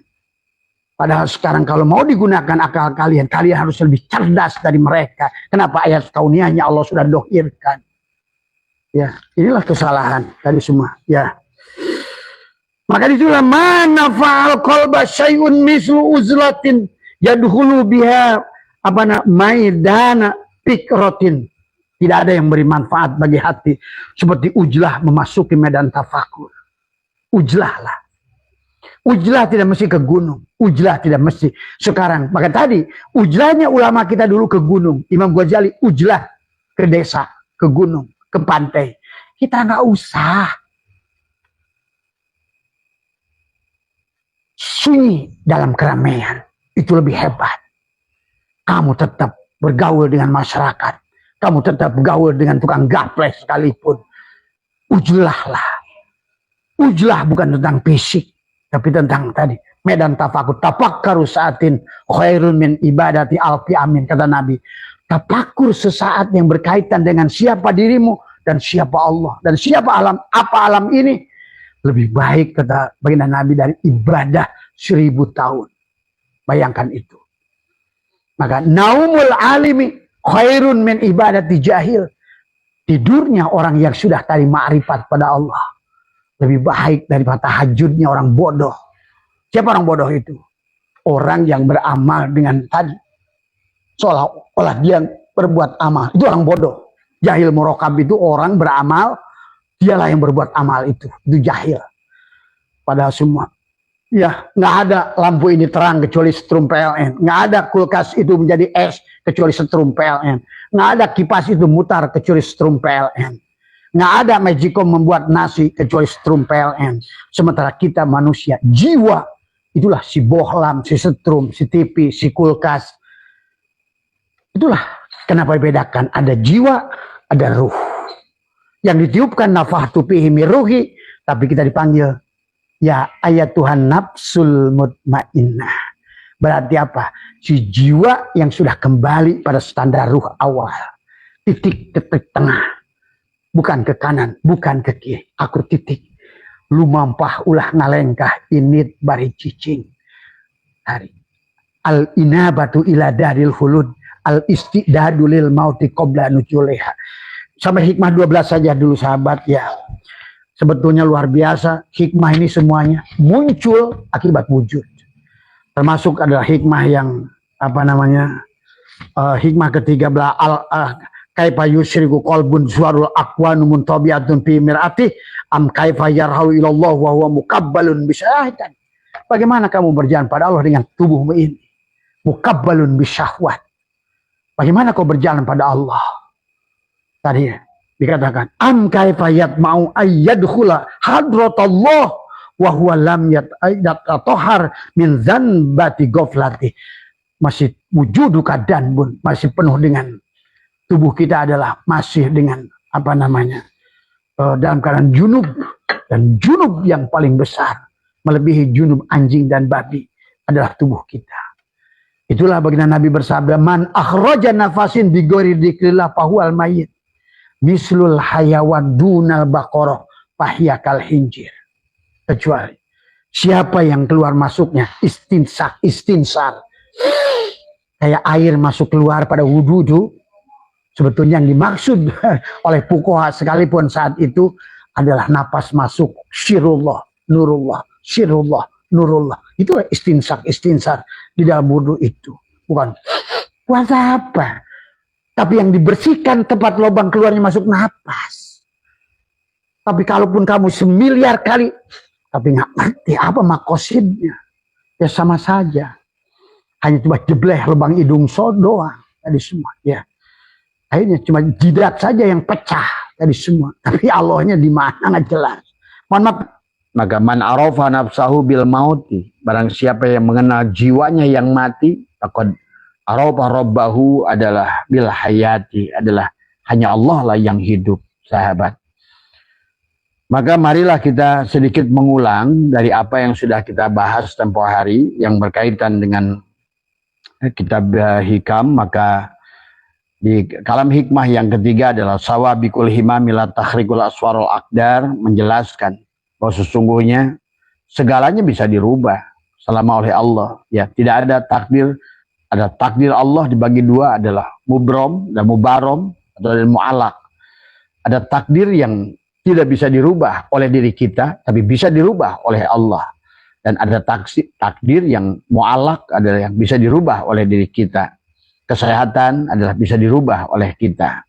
Padahal sekarang kalau mau digunakan akal kalian, kalian harus lebih cerdas dari mereka. Kenapa ayat kauniyahnya Allah sudah dohirkan? Ya, inilah kesalahan dari semua. Ya. Maka itulah mana fa'al qalba syai'un mislu uzlatin yadkhulu biha maidana fikratin. Tidak ada yang beri manfaat bagi hati seperti ujlah memasuki medan tafakur. Ujlah lah. Ujlah tidak mesti ke gunung. Ujlah tidak mesti sekarang. Maka tadi ujlahnya ulama kita dulu ke gunung. Imam Ghazali ujlah ke desa, ke gunung, ke pantai. Kita nggak usah. Sunyi dalam keramaian itu lebih hebat. Kamu tetap bergaul dengan masyarakat. Kamu tetap bergaul dengan tukang gapleh sekalipun. Ujlahlah. Ujlah bukan tentang fisik, tapi tentang tadi medan tafakur. Tafakkaru saatin khairun min ibadati alfi amin, kata Nabi. Tafakur sesaat yang berkaitan dengan siapa dirimu dan siapa Allah dan siapa alam, apa alam ini. Lebih baik kata baginda Nabi dari ibadah 1000 tahun. Bayangkan itu. Maka naumul alimi khairun min ibadati jahil. Tidurnya orang yang sudah tadi ma'rifat pada Allah lebih baik daripada tahajudnya orang bodoh. Siapa orang bodoh itu? Orang yang beramal dengan tadi seolah-olah dia berbuat amal. Itu orang bodoh. Jahil murokab itu orang beramal, dialah yang berbuat amal itu jahil. Padahal semua, ya nggak ada lampu ini terang kecuali setrum PLN, nggak ada kulkas itu menjadi es kecuali setrum PLN, nggak ada kipas itu mutar kecuali setrum PLN, nggak ada Magicom membuat nasi kecuali setrum PLN. Sementara kita manusia, jiwa itulah si bohlam, si setrum, si TV, si kulkas. Itulah kenapa dibedakan ada jiwa, ada ruh. Yang ditiupkan nafahtu fihi min ruhi, tapi kita dipanggil ya ayat Tuhan nafsul mutmainnah. Berarti apa? Si jiwa yang sudah kembali pada standar ruh awal. Titik tengah. Bukan ke kanan, bukan ke kiri. Aku titik. Lumampah ulah ngalengkah init bari cicing. Hari. Al inabatu ila daril hulud. Al istidadu lil mauti qabla nujuleha. Sampai hikmah 12 saja dulu sahabat ya. Sebetulnya luar biasa. Hikmah ini semuanya muncul akibat wujud. Termasuk adalah hikmah yang hikmah ketiga belah kaifa yusyriku qalbun suarul aqwanu muntabiatun fi mir'ati am kaifa yarhau ilallah wa huwa mukabbalun bisyahwatan. Bagaimana kamu berjalan pada Allah dengan tubuhmu ini mukabbalun bisyahwat. Bagaimana kau berjalan pada Allah Tadi dikatakan am kaifa yatma'u ayyadkhula hadratallah wa huwa lam yatahhar min dzanbati ghaflati. Masih wujudu keadaan pun masih penuh dengan tubuh kita adalah masih dengan apa namanya dalam keadaan junub, dan junub yang paling besar melebihi junub anjing dan babi adalah tubuh kita. Itulah baginda Nabi bersabda, man akhraja nafasin bi ghairi dzikrillah fahuwal mayyit mislul hayawan dunal baqarah fahyakal hinjir. Kecuali siapa yang keluar masuknya istinsar kayak air masuk keluar pada wudhu itu, sebetulnya yang dimaksud oleh fuqaha sekalipun saat itu adalah napas masuk syirullah nurullah, syirullah nurullah. Itu istinsar di dalam wudhu itu, bukan puasa apa, tapi yang dibersihkan tempat lubang keluarnya masuk napas. Tapi kalaupun kamu semiliar kali tapi nggak ngerti apa makosidnya, ya sama saja, hanya cuma jebleh lubang hidung doang tadi semua, ya akhirnya cuma jidat saja yang pecah tadi semua, tapi Allahnya di mana nggak jelas. Mohon maaf. Maka man arafa nafsahu bil mauti, barang siapa yang mengenal jiwanya yang mati, takut arafa rabbahu adalah bil hayati, adalah hanya Allah lah yang hidup, sahabat. Maka marilah kita sedikit mengulang dari apa yang sudah kita bahas tempoh hari yang berkaitan dengan kitab hikam. Maka di kalam hikmah yang ketiga adalah sawabikul himami la tahrikul aswarul aqdar, menjelaskan bahwa sesungguhnya segalanya bisa dirubah selama oleh Allah. Ya, tidak ada takdir. Ada takdir Allah dibagi dua, adalah mubrom dan mubarom atau mu'alak. Ada takdir yang tidak bisa dirubah oleh diri kita, tapi bisa dirubah oleh Allah. Dan ada takdir yang mu'alak, adalah yang bisa dirubah oleh diri kita. Kesehatan adalah bisa dirubah oleh kita.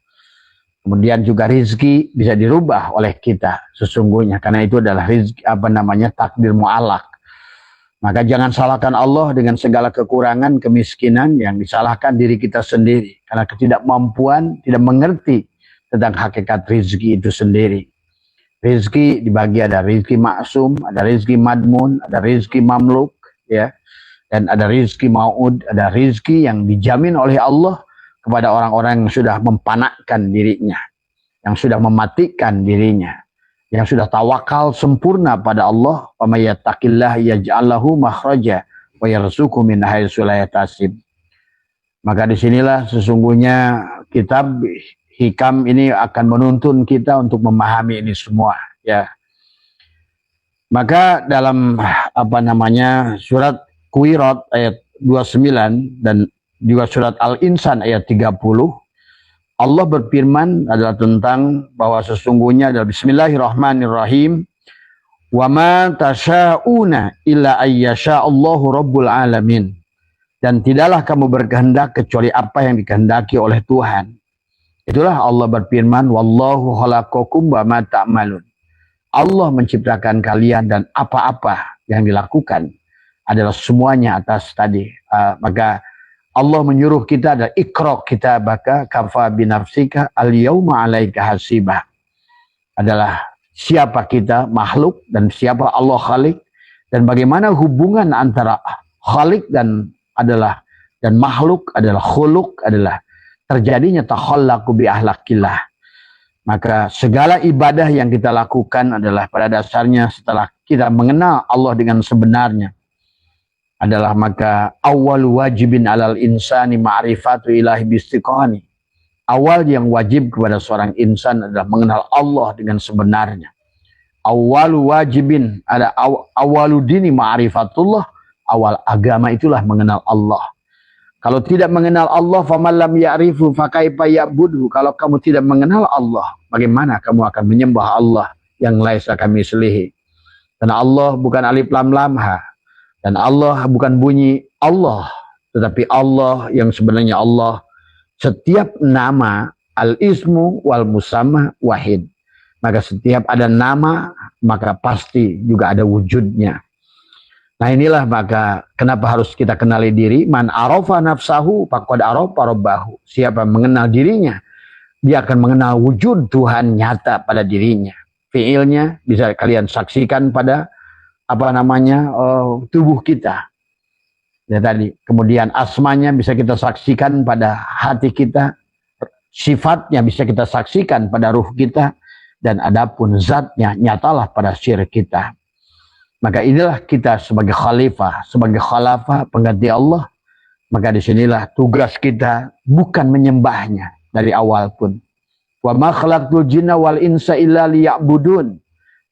Kemudian juga rizki bisa dirubah oleh kita sesungguhnya, karena itu adalah rizki, apa namanya, takdir mu'alak. Maka jangan salahkan Allah dengan segala kekurangan, kemiskinan, yang disalahkan diri kita sendiri. Karena ketidakmampuan, tidak mengerti tentang hakikat rizki itu sendiri. Rizki dibagi, ada rizki maksum, ada rizki madmun, ada rizki mamluk, ya, dan ada rizki mau'ud, ada rizki yang dijamin oleh Allah kepada orang-orang yang sudah mempanakkan dirinya, yang sudah mematikan dirinya, yang sudah tawakal sempurna pada Allah. Wa may yattaqillah yaj'al lahu makhraja wa yarzuqhu min haitsu la yahtasib. Maka disinilah sesungguhnya kitab hikam ini akan menuntun kita untuk memahami ini semua, ya. Maka dalam apa namanya surat Kuirat ayat 29 dan juga surat Al-Insan ayat 30, Allah berfirman adalah tentang bahwa sesungguhnya adalah Bismillahirrahmanirrahim, wa ma tasya'una illa ayyasha'allahu rabbul alamin, dan tidaklah kamu berkehendak kecuali apa yang dikehendaki oleh Tuhan. Itulah Allah berfirman, wallahu khalaqakum wa ma ta'malun. Allah menciptakan kalian dan apa-apa yang dilakukan adalah semuanya atas tadi. Maka Allah menyuruh kita, ada ikra kitabaka kafa binafsika al-yauma 'alaika hasibah. Adalah siapa kita, makhluk, dan siapa Allah khalik, dan bagaimana hubungan antara khalik dan makhluk adalah khuluk, adalah terjadinya takhallaqu bi ahlakillah. Maka segala ibadah yang kita lakukan adalah pada dasarnya setelah kita mengenal Allah dengan sebenarnya, adalah maka awal wajibin alal insani ma'rifatu ilahi bistiqani. Awal yang wajib kepada seorang insan adalah mengenal Allah dengan sebenarnya. Awalu wajibin, ada awalu dini ma'rifatullah, awal agama itulah mengenal Allah. Kalau tidak mengenal Allah, faman lam ya'rifu fakaifa ya'budhu. Kalau kamu tidak mengenal Allah, bagaimana kamu akan menyembah Allah yang laisa kamitslihi? Karena Allah bukan alif lam lam ha. Dan Allah bukan bunyi Allah, tetapi Allah yang sebenarnya Allah. Setiap nama al-ismu wal musamma wahid. Maka setiap ada nama, maka pasti juga ada wujudnya. Nah inilah maka kenapa harus kita kenali diri. Man arafa nafsahu faqad arafa rabbahu. Siapa mengenal dirinya, dia akan mengenal wujud Tuhan nyata pada dirinya. Fiilnya bisa kalian saksikan pada tubuh kita. Ya tadi. Kemudian asmanya bisa kita saksikan pada hati kita. Sifatnya bisa kita saksikan pada ruh kita. Dan adapun zatnya nyatalah pada sir kita. Maka inilah kita sebagai khalifah, sebagai khalafah pengganti Allah. Maka disinilah tugas kita bukan menyembahnya dari awal pun. Wa ma khalaqtul jinna wal insa illa liya'budun.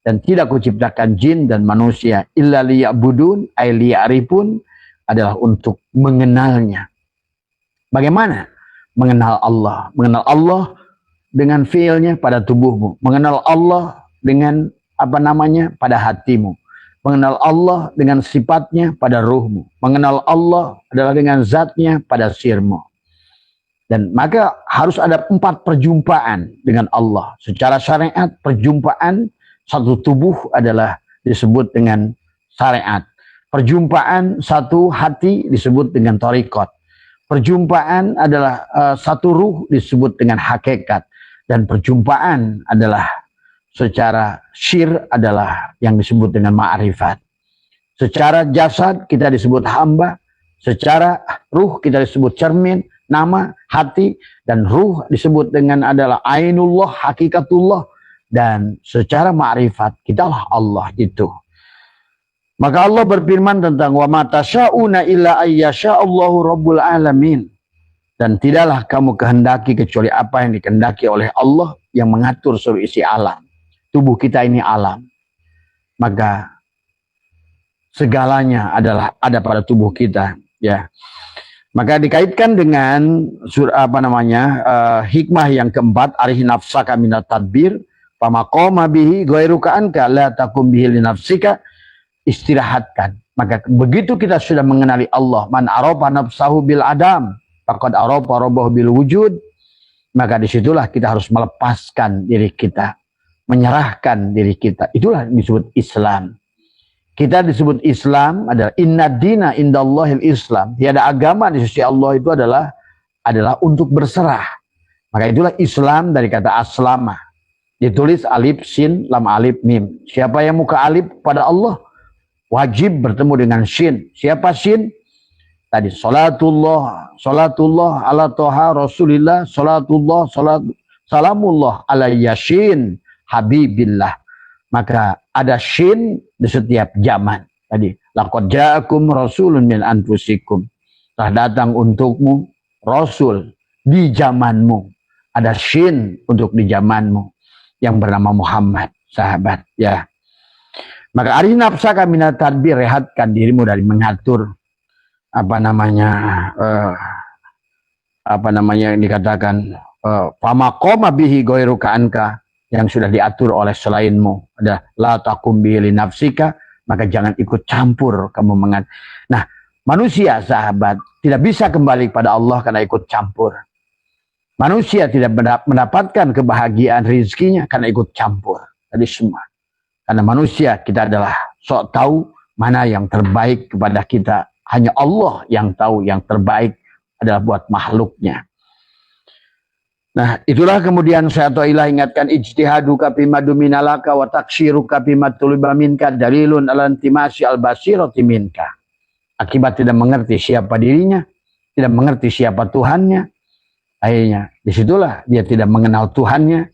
Dan tidak kuciptakan jin dan manusia illa liya'budun, ay liya'rifun, adalah untuk mengenalnya. Bagaimana mengenal Allah? Mengenal Allah dengan fiilnya pada tubuhmu. Mengenal Allah dengan pada hatimu. Mengenal Allah dengan sifatnya pada ruhmu. Mengenal Allah adalah dengan zatnya pada sirmu. Dan maka harus ada 4 perjumpaan dengan Allah. Secara syariat, perjumpaan satu tubuh adalah disebut dengan syariat. Perjumpaan satu hati disebut dengan thariqat. Perjumpaan adalah satu ruh disebut dengan hakikat. Dan perjumpaan adalah secara syir adalah yang disebut dengan ma'rifat. Secara jasad kita disebut hamba. Secara ruh kita disebut cermin, nama, hati, dan ruh disebut dengan adalah ainullah, hakikatullah, dan secara ma'rifat kitalah Allah itu. Maka Allah berfirman tentang wa ma tasyauna illa ayyasha'allahu rabbul alamin. Dan tidaklah kamu kehendaki kecuali apa yang dikehendaki oleh Allah yang mengatur seluruh isi alam. Tubuh kita ini alam. Maka segalanya adalah ada pada tubuh kita, ya. Maka dikaitkan dengan hikmah yang keempat, arih nafsaka minat tadbir, pamaqama bihi ghairuka anka la takum bihi li nafsika, istirahatkan. Maka begitu kita sudah mengenali Allah, man arafa nafsahu bil adam, faqad arafa rabbahu bil wujud, maka disitulah kita harus melepaskan diri kita, menyerahkan diri kita. Itulah disebut Islam. Kita disebut Islam adalah inna dina indallahil Islam. Tiada agama di sisi Allah itu adalah untuk berserah. Maka itulah Islam dari kata aslama. Ditulis alif sin lam alif mim. Siapa yang muka alif pada Allah wajib bertemu dengan shin. Siapa shin? Tadi salatullah ala toha rasulillah, salamullah ala yashin habibillah. Maka ada shin di setiap zaman. Tadi laqad ja'akum rasulun min anfusikum. Telah datang untukmu rasul di zamanmu. Ada shin untuk di zamanmu yang bernama Muhammad, sahabat, ya. Maka arih nafsaka minat tadbir, rehatkan dirimu dari mengatur yang dikatakan famaqama bihi ghairuka anka, yang sudah diatur oleh selainmu. Ada la takum bihi li nafsika, maka jangan ikut campur kamu Nah, manusia, sahabat, tidak bisa kembali kepada Allah karena ikut campur. Manusia tidak mendapatkan kebahagiaan rezekinya karena ikut campur. Tadi semua. Karena manusia kita adalah sok tahu mana yang terbaik kepada kita. Hanya Allah yang tahu yang terbaik adalah buat makhluknya. Nah, itulah kemudian saya ta'ilah ingatkan ijtihaduka bima duminalaka wa taksiruka bima tuliba minka dalilun ala intimasi al-basirati minka. Akibat tidak mengerti siapa dirinya, tidak mengerti siapa Tuhannya, akhirnya disitulah dia tidak mengenal Tuhannya,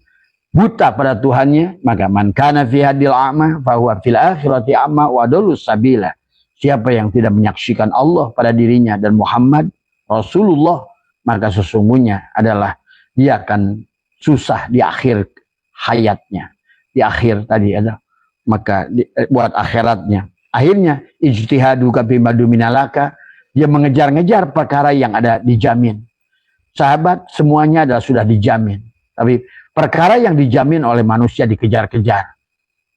buta pada Tuhannya. Maka man kana fi hadil a'ma fa huwa fil akhirati a'ma wa adallus sabila. Siapa yang tidak menyaksikan Allah pada dirinya dan Muhammad Rasulullah, maka sesungguhnya adalah dia akan susah di akhir hayatnya, di akhir tadi ada, maka buat akhiratnya. Akhirnya ijtihaduka bima duminalaka, dia mengejar-ngejar perkara yang ada dijamin. Sahabat, semuanya adalah sudah dijamin, tapi perkara yang dijamin oleh manusia dikejar-kejar.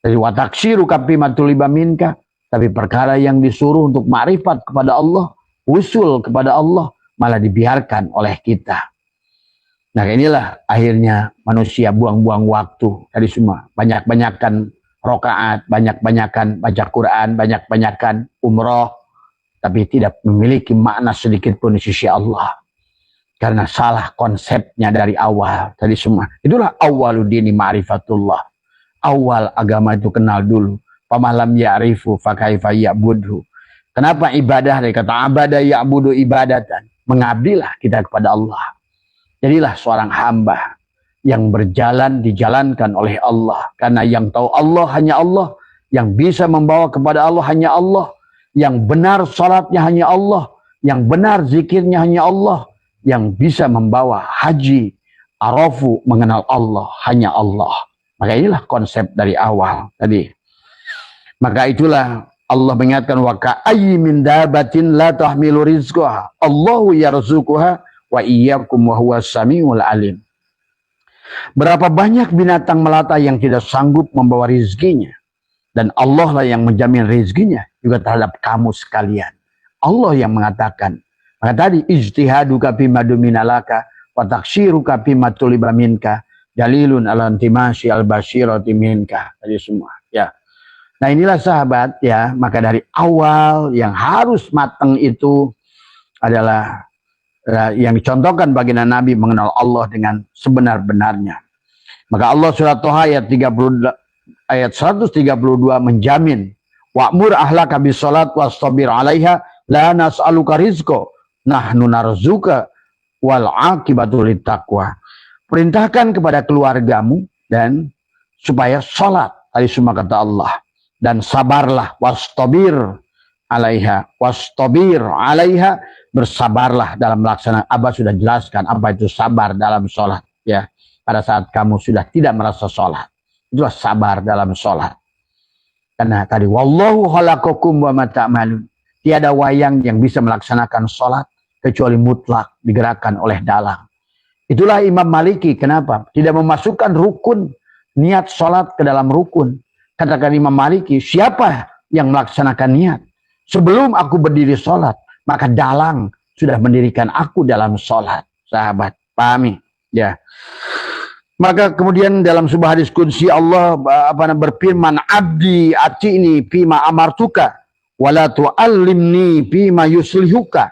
Dari wataksiruka bima tuliba minka, tapi perkara yang disuruh untuk ma'rifat kepada Allah, usul kepada Allah, malah dibiarkan oleh kita. Nah, inilah akhirnya manusia buang-buang waktu tadi semua. Banyak-banyakan rokaat, banyak-banyakan baca Quran, banyak-banyakan umroh, tapi tidak memiliki makna sedikit pun di sisi Allah. Karena salah konsepnya dari awal. Tadi semua. Itulah awaludini ma'rifatullah. Awal agama itu kenal dulu. Pamalam ya'rifu fakaifa ya'budhu. Kenapa ibadah? Dari kata abada ya'budu ibadatan. Mengabdilah kita kepada Allah. Jadilah seorang hamba yang berjalan dijalankan oleh Allah. Karena yang tahu Allah hanya Allah. Yang bisa membawa kepada Allah hanya Allah. Yang benar salatnya hanya Allah. Yang benar zikirnya hanya Allah. Yang bisa membawa haji, arafu, mengenal Allah, hanya Allah. Maka inilah konsep dari awal tadi. Maka itulah Allah mengingatkan wa ka'ayyi min dabatin la tahmilu rizqaha Allahu yarzuquha wa iyyakum wa huwas samiul alim. Berapa banyak binatang melata yang tidak sanggup membawa rizkinya, dan Allah lah yang menjamin rizkinya juga terhadap kamu sekalian. Allah yang mengatakan. Maka tadi ijtihaduka bima duminalaka wa taksiruka bima tuliba minka dalilun ala intimasi al-basyirati minka. Tadi semua ya. Nah inilah sahabat ya, maka dari awal yang harus matang itu adalah yang dicontohkan baginda Nabi mengenal Allah dengan sebenar-benarnya. Maka Allah surat Toha ayat 132 menjamin wa'mur ahlaka bisolat wastabir alaiha la nas'aluka rizqa nahnu narzuka wal aqibatu littaqwa. Perintahkan kepada keluargamu dan supaya sholat, tadi semua kata Allah, dan sabarlah, wastabir alaiha, bersabarlah dalam melaksanakan. Abah sudah jelaskan apa itu sabar dalam sholat ya. Pada saat kamu sudah tidak merasa sholat, itulah sabar dalam sholat. Karena tadi wallahu khalaqakum wa ma ta'malun. Tiada wayang yang bisa melaksanakan sholat kecuali mutlak digerakkan oleh dalang. Itulah Imam Maliki. Kenapa? Tidak memasukkan rukun niat sholat ke dalam rukun. Katakan Imam Maliki, siapa yang melaksanakan niat? Sebelum aku berdiri sholat, maka dalang sudah mendirikan aku dalam sholat. Sahabat, pahami? Ya. Maka kemudian dalam sebuah hadis qudsi Allah berfirman, abdi atini fima amartuka wala tu'allimni fima yuslihuka.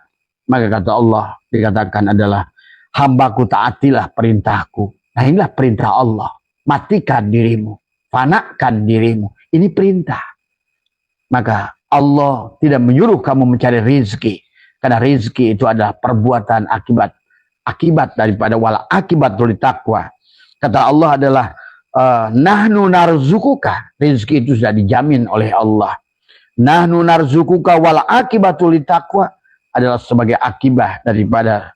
Maka kata Allah dikatakan adalah hambaku taatilah perintahku. Nah inilah perintah Allah. Matikan dirimu, fanakan dirimu. Ini perintah. Maka Allah tidak menyuruh kamu mencari rizki. Karena rizki itu adalah perbuatan akibat. Akibat daripada wal akibat dari takwa. Kata Allah adalah nahnu narzukuka. Rizki itu sudah dijamin oleh Allah. Nahnu narzukuka wal akibatu li taqwa adalah sebagai akibat daripada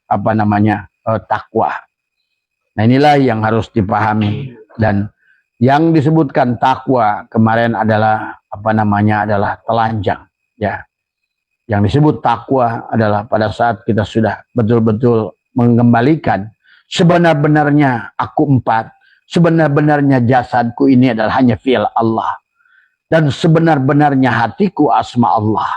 takwa. Nah inilah yang harus dipahami. Dan yang disebutkan takwa kemarin adalah adalah telanjang ya. Yang disebut takwa adalah pada saat kita sudah betul-betul mengembalikan sebenar-benarnya aku empat, sebenar-benarnya jasadku ini adalah hanya fi'il Allah, dan sebenar-benarnya hatiku asma Allah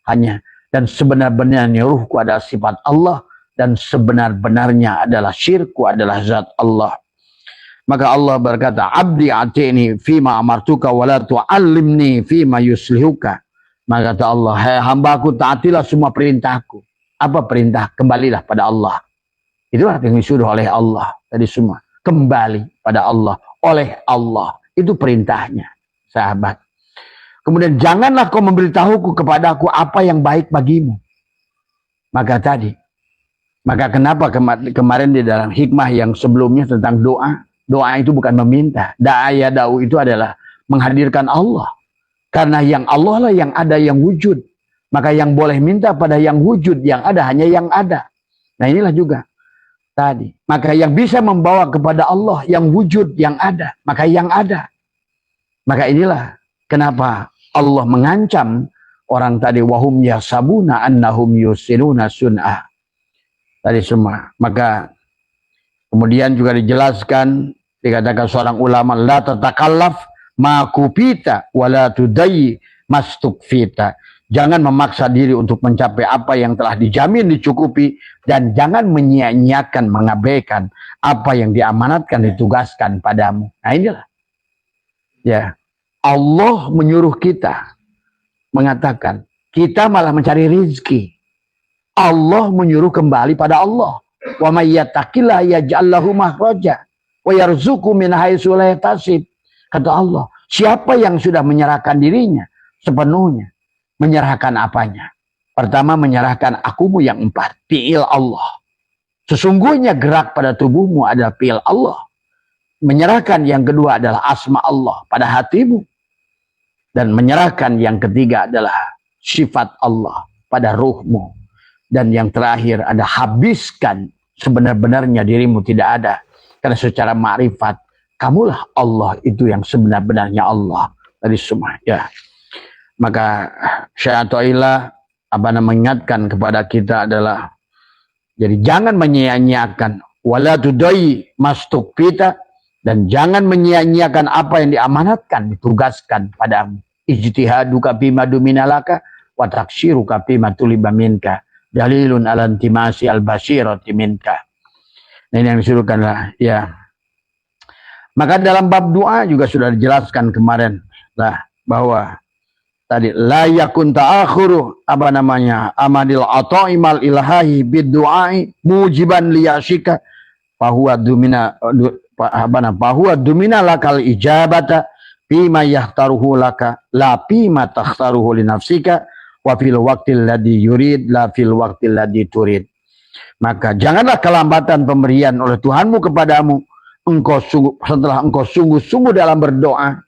hanya, dan sebenar-benarnya ruhku adalah sifat Allah, dan sebenar-benarnya adalah syirku adalah zat Allah. Maka Allah berkata, abdi atini fima amartuka wala tu'allimni fima yuslihuka. Maka kata Allah, hai hambaku taatilah semua perintahku. Apa perintah? Kembalilah pada Allah. Itulah yang disuruh oleh Allah tadi semua. Kembali pada Allah, oleh Allah. Itu perintahnya, sahabat. Kemudian janganlah kau memberitahuku kepadaku apa yang baik bagimu. Maka kenapa kemarin di dalam hikmah yang sebelumnya tentang doa. Doa itu bukan meminta. Da'aya da'u itu adalah menghadirkan Allah. Karena yang Allah lah yang ada, yang wujud. Maka yang boleh minta pada yang wujud, yang ada hanya yang ada. Nah inilah juga tadi. Maka yang bisa membawa kepada Allah yang wujud, yang ada. Maka yang ada. Maka inilah kenapa Allah mengancam orang tadi. Wahum yasabuna annahum yusiruna sun'ah. Tadi semua. Maka kemudian juga dijelaskan, dikatakan seorang ulama, la tatakallaf ma kupita wala tudayyi mastukfita. Jangan memaksa diri untuk mencapai apa yang telah dijamin dicukupi, dan jangan menyia-nyiakan, mengabaikan apa yang diamanatkan, ditugaskan padamu. Nah inilah. Ya. Allah menyuruh kita, mengatakan, kita malah mencari rizki. Allah menyuruh kembali pada Allah. Wa may yattaqillah yaj'al lahu makhraja wa yarzuqhu min haitsu la yahtasib. Kata Allah, siapa yang sudah menyerahkan dirinya sepenuhnya, menyerahkan apanya? Pertama, menyerahkan akumu yang empat, fi'il Allah. Sesungguhnya gerak pada tubuhmu adalah fi'il Allah. Menyerahkan yang kedua adalah asma Allah pada hatimu. Dan menyerahkan yang ketiga adalah sifat Allah pada ruhmu. Dan yang terakhir ada habiskan sebenar-benarnya dirimu tidak ada. Karena secara ma'rifat, kamulah Allah itu yang sebenar-benarnya Allah. Tadi semua, ya. Maka Syekh Athaillah mengingatkan kepada kita adalah, jadi jangan menyia-nyiakan wala tudai mastukfita, dan jangan menyia-nyiakan apa yang diamanatkan, ditugaskan padamu. Ijtihaduka bima duminalaka wa taksiruka bima tuliba minka dalilun ala intimasi al-basirati minka. Nah, ini yang disuruhkanlah, ya. Maka dalam bab doa juga sudah dijelaskan kemarin lah, bahwa tadi la yakun ta'akhuru amadil ata'imal ilahi bid-du'ai mujiban liyashika fahuwa dumina lakal ijabata bima yahtaruhu laka la bima takhtaruhu li nafsika wa fil waqtil ladzi yurid la fil waqtil ladzi turid. Maka janganlah kelambatan pemberian oleh Tuhanmu kepadamu setelah engkau sungguh-sungguh dalam berdoa.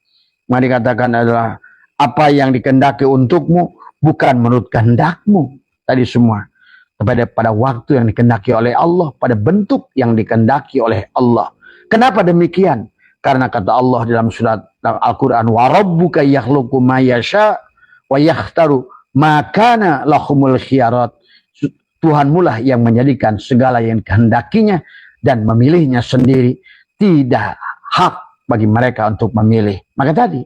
Maka dikatakan adalah apa yang dikehendaki untukmu bukan menurut kehendakmu. Tadi semua pada waktu yang dikehendaki oleh Allah, pada bentuk yang dikehendaki oleh Allah. Kenapa demikian? Karena kata Allah dalam surat Al-Quran, wa rabbuka yakhluqu ma yasha wa yakhtaru ma kana lahumul khiyarat. Tuhanmu lah yang menjadikan segala yang kehendakinya dan memilihnya sendiri. Tidak hak bagi mereka untuk memilih. Maka tadi,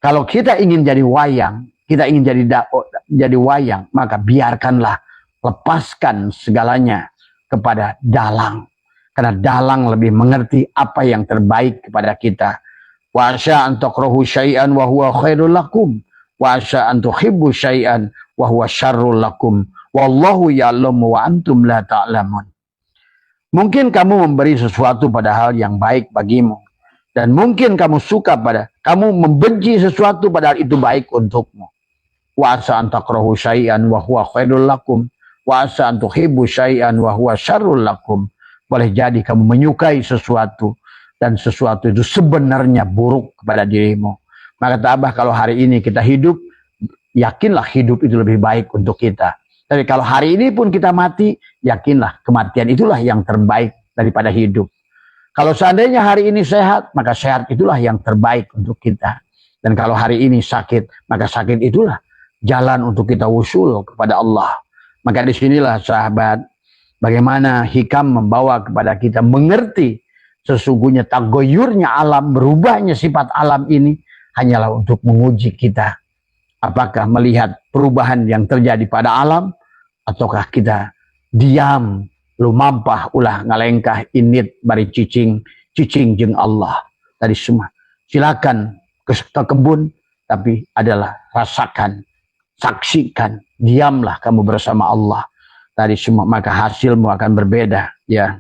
kalau kita ingin jadi wayang, kita ingin jadi wayang, maka biarkanlah, lepaskan segalanya kepada dalang. Karena dalang lebih mengerti apa yang terbaik kepada kita. Wa asya an takrahu syai'an wa huwa khairul lakum. Wa asya an tuhibbu syai'an wa huwa syarrul lakum. Wallahu ya'lamu wa antum la ta'lamun. Mungkin kamu memberi sesuatu pada hal yang baik bagimu. Dan mungkin kamu kamu membenci sesuatu padahal itu baik untukmu. Wa asa an takrahu syai'an wa huwa khairul lakum. Wa asa an tuhibbu syai'an wa huwa syarrul lakum. Boleh jadi kamu menyukai sesuatu dan sesuatu itu sebenarnya buruk kepada dirimu. Maka Abah, kalau hari ini kita hidup, yakinlah hidup itu lebih baik untuk kita. Tapi kalau hari ini pun kita mati, yakinlah kematian itulah yang terbaik daripada hidup. Kalau seandainya hari ini sehat, maka sehat itulah yang terbaik untuk kita. Dan kalau hari ini sakit, maka sakit itulah jalan untuk kita wusul kepada Allah. Maka disinilah sahabat, bagaimana hikam membawa kepada kita mengerti sesungguhnya tagoyurnya alam, berubahnya sifat alam ini hanyalah untuk menguji kita. Apakah melihat perubahan yang terjadi pada alam, ataukah kita diam, lumampah ulah ngalengkah init bari cicing jeung Allah. Tadi semua. Silakan ke kebun, tapi adalah rasakan, saksikan, diamlah kamu bersama Allah. Tadi semua, maka hasilmu akan berbeda, ya.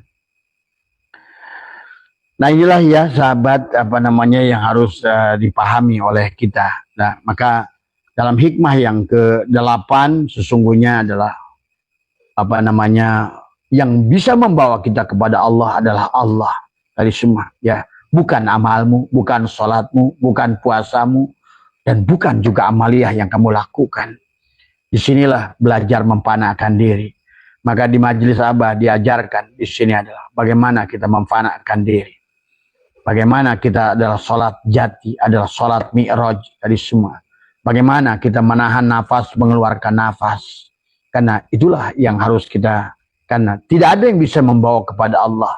Nah, inilah ya sahabat yang harus dipahami oleh kita. Nah, maka dalam hikmah yang ke-8 sesungguhnya adalah yang bisa membawa kita kepada Allah adalah Allah. Tadi semua, ya. Bukan amalmu, bukan sholatmu, bukan puasamu, dan bukan juga amaliyah yang kamu lakukan. Disinilah belajar memfanakan diri. Maka di majelis Abah diajarkan di sini adalah bagaimana kita memfanakan diri. Bagaimana kita adalah sholat jati, adalah sholat mi'raj tadi semua. Bagaimana kita menahan nafas, mengeluarkan nafas. Karena itulah yang harus kita, karena tidak ada yang bisa membawa kepada Allah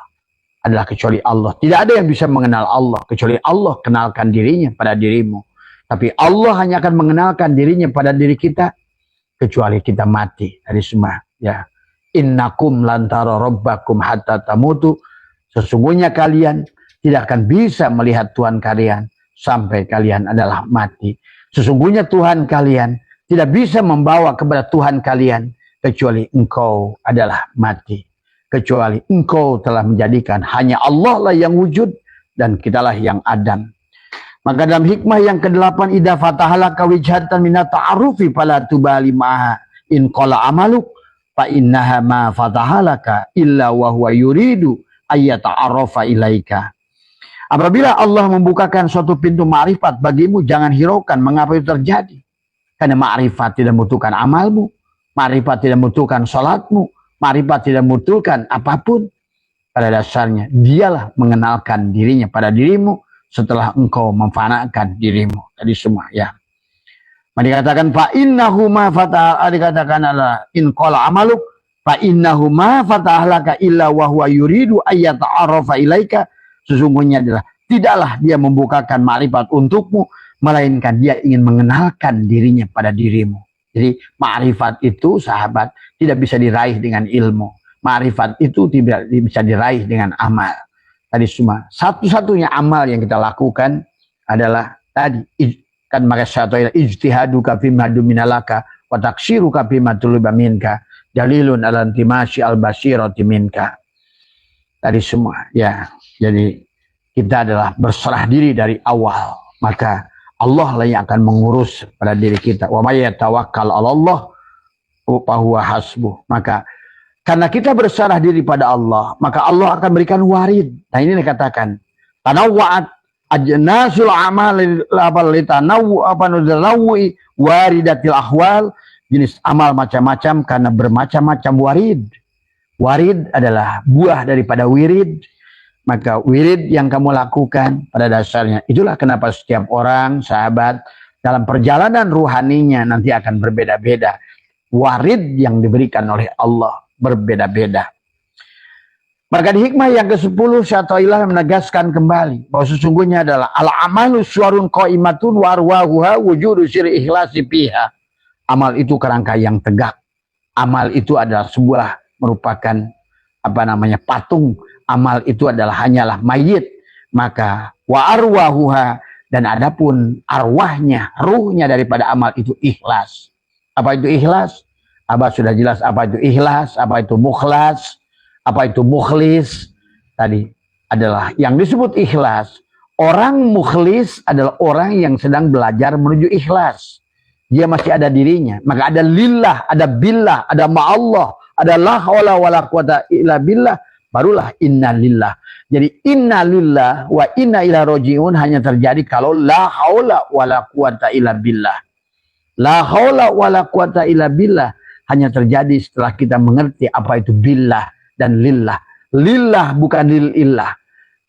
adalah kecuali Allah. Tidak ada yang bisa mengenal Allah kecuali Allah kenalkan dirinya pada dirimu. Tapi Allah hanya akan mengenalkan dirinya pada diri kita kecuali kita mati tadi semua, ya. Innakum lantara rabbakum hatta tamutu. Sesungguhnya kalian tidak akan bisa melihat Tuhan kalian sampai kalian adalah mati. Sesungguhnya Tuhan kalian tidak bisa membawa kepada Tuhan kalian kecuali engkau adalah mati. kecuali engkau telah menjadikan hanya Allah lah yang wujud dan kitalah yang adam. Maka dalam hikmah yang ke-8, idza fatahalaka wijhatan minat ta'arufi fala tubali maha in qala amaluk fa innaha ma fatahalaka illa wa huwa yuridu ayyata'arafa ilaika. Apabila Allah membukakan suatu pintu ma'rifat bagimu, jangan hiraukan mengapa itu terjadi. Karena ma'rifat tidak membutuhkan amalmu, ma'rifat tidak membutuhkan salatmu, ma'rifat tidak membutuhkan apapun. Pada dasarnya dialah mengenalkan dirinya pada dirimu setelah engkau memfanakan dirimu. Tadi semua ya. Dikatakan fa innahu ma fatah, dikatakan adalah in qala amaluk fa innahu ma fatahlaka illa wa huwa yuridu ayyata'arafa ilaika. Sesungguhnya adalah tidaklah dia membukakan ma'rifat untukmu, melainkan dia ingin mengenalkan dirinya pada dirimu. Jadi ma'rifat itu, sahabat, tidak bisa diraih dengan ilmu. Ma'rifat itu tidak bisa diraih dengan amal. Tadi semua satu-satunya amal yang kita lakukan adalah tadi kan maka satu ijtihaduka fima duminalaka wa taksiruka fima tuluba minka dalilun ala intimashi al-basirati minka. Tadi semua ya. Jadi kita adalah berserah diri dari awal, maka Allah lah yang akan mengurus pada diri kita. Wa may yatawakkal 'ala Allah fa huwa hasbuh. Maka karena kita berserah diri pada Allah, maka Allah akan berikan warid. Nah ini dikatakan tanawwa'at ajnasul amal litanawwi waridatil ahwal. Jenis amal macam-macam karena bermacam-macam warid. Warid adalah buah daripada wirid. Maka wirid yang kamu lakukan pada dasarnya, itulah kenapa setiap orang, sahabat, dalam perjalanan ruhaninya nanti akan berbeda-beda. Warid yang diberikan oleh Allah berbeda-beda. Maka di hikmah yang ke-10, Syatailah menegaskan kembali bahwa sesungguhnya adalah al-amalu suwarun qaimatun wa arwahuha wujudu syiri ikhlasi fiha. Amal itu kerangka yang tegak. Amal itu adalah sebuah merupakan patung. Amal itu adalah hanyalah mayit. Maka wa arwahuha, dan adapun arwahnya, ruhnya daripada amal itu ikhlas. Apa itu ikhlas? Abah sudah jelas apa itu ikhlas, apa itu mukhlas, apa itu mukhlis. Tadi adalah yang disebut ikhlas. Orang mukhlis adalah orang yang sedang belajar menuju ikhlas. Dia masih ada dirinya. Maka ada lillah, ada billah, ada ma'allah, ada la haula wala quwata illa billah. Barulah inna lillah. Jadi inna lillah wa inna ila roji'un hanya terjadi kalau la haula wala quwata illa billah. La haula wala quwata illa billah hanya terjadi setelah kita mengerti apa itu billah dan lillah. Lillah bukan lillah.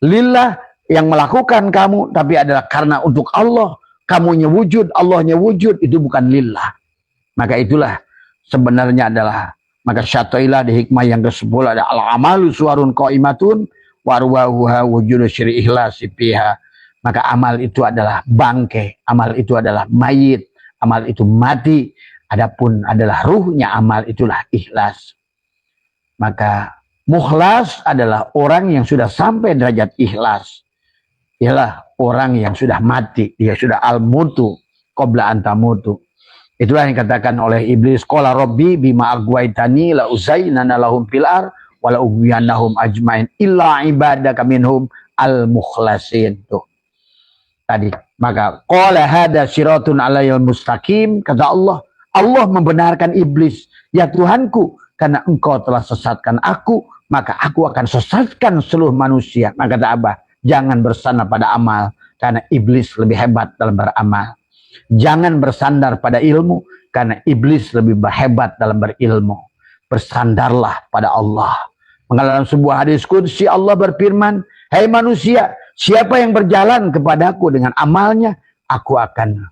Lillah yang melakukan kamu, tapi adalah karena untuk Allah. Kamunya wujud, Allahnya wujud, itu bukan lillah. Maka itulah sebenarnya adalah, maka Syatailah di hikmah yang ke-10 ada al-amalu suwarun qaimatun warwahuha wujudu syiri ikhlasi fiha. Maka amal itu adalah bangkai, amal itu adalah mayit, amal itu mati. Adapun adalah ruhnya amal itulah ikhlas. Maka mukhlas adalah orang yang sudah sampai derajat ikhlas. Ialah orang yang sudah mati, dia sudah al-mutu qabla antamutu. Itulah yang dikatakan oleh iblis, qala rabbi bima agwaitani la uzainana lahum fil ar wa la ughwiyannahum ajmain illa ibadaka minhum al-mukhlasin. Tuh. Tadi, maka qala hada siratun alayil mustaqim, kata Allah. Allah membenarkan iblis, ya Tuhanku, karena engkau telah sesatkan aku, maka aku akan sesatkan seluruh manusia. Maka kata Abah, jangan bersandar pada amal, karena iblis lebih hebat dalam beramal. Jangan bersandar pada ilmu, karena iblis lebih hebat dalam berilmu. Bersandarlah pada Allah. Maka dalam sebuah hadis qudsi Allah berfirman, hai manusia, siapa yang berjalan kepadaku dengan amalnya, aku akan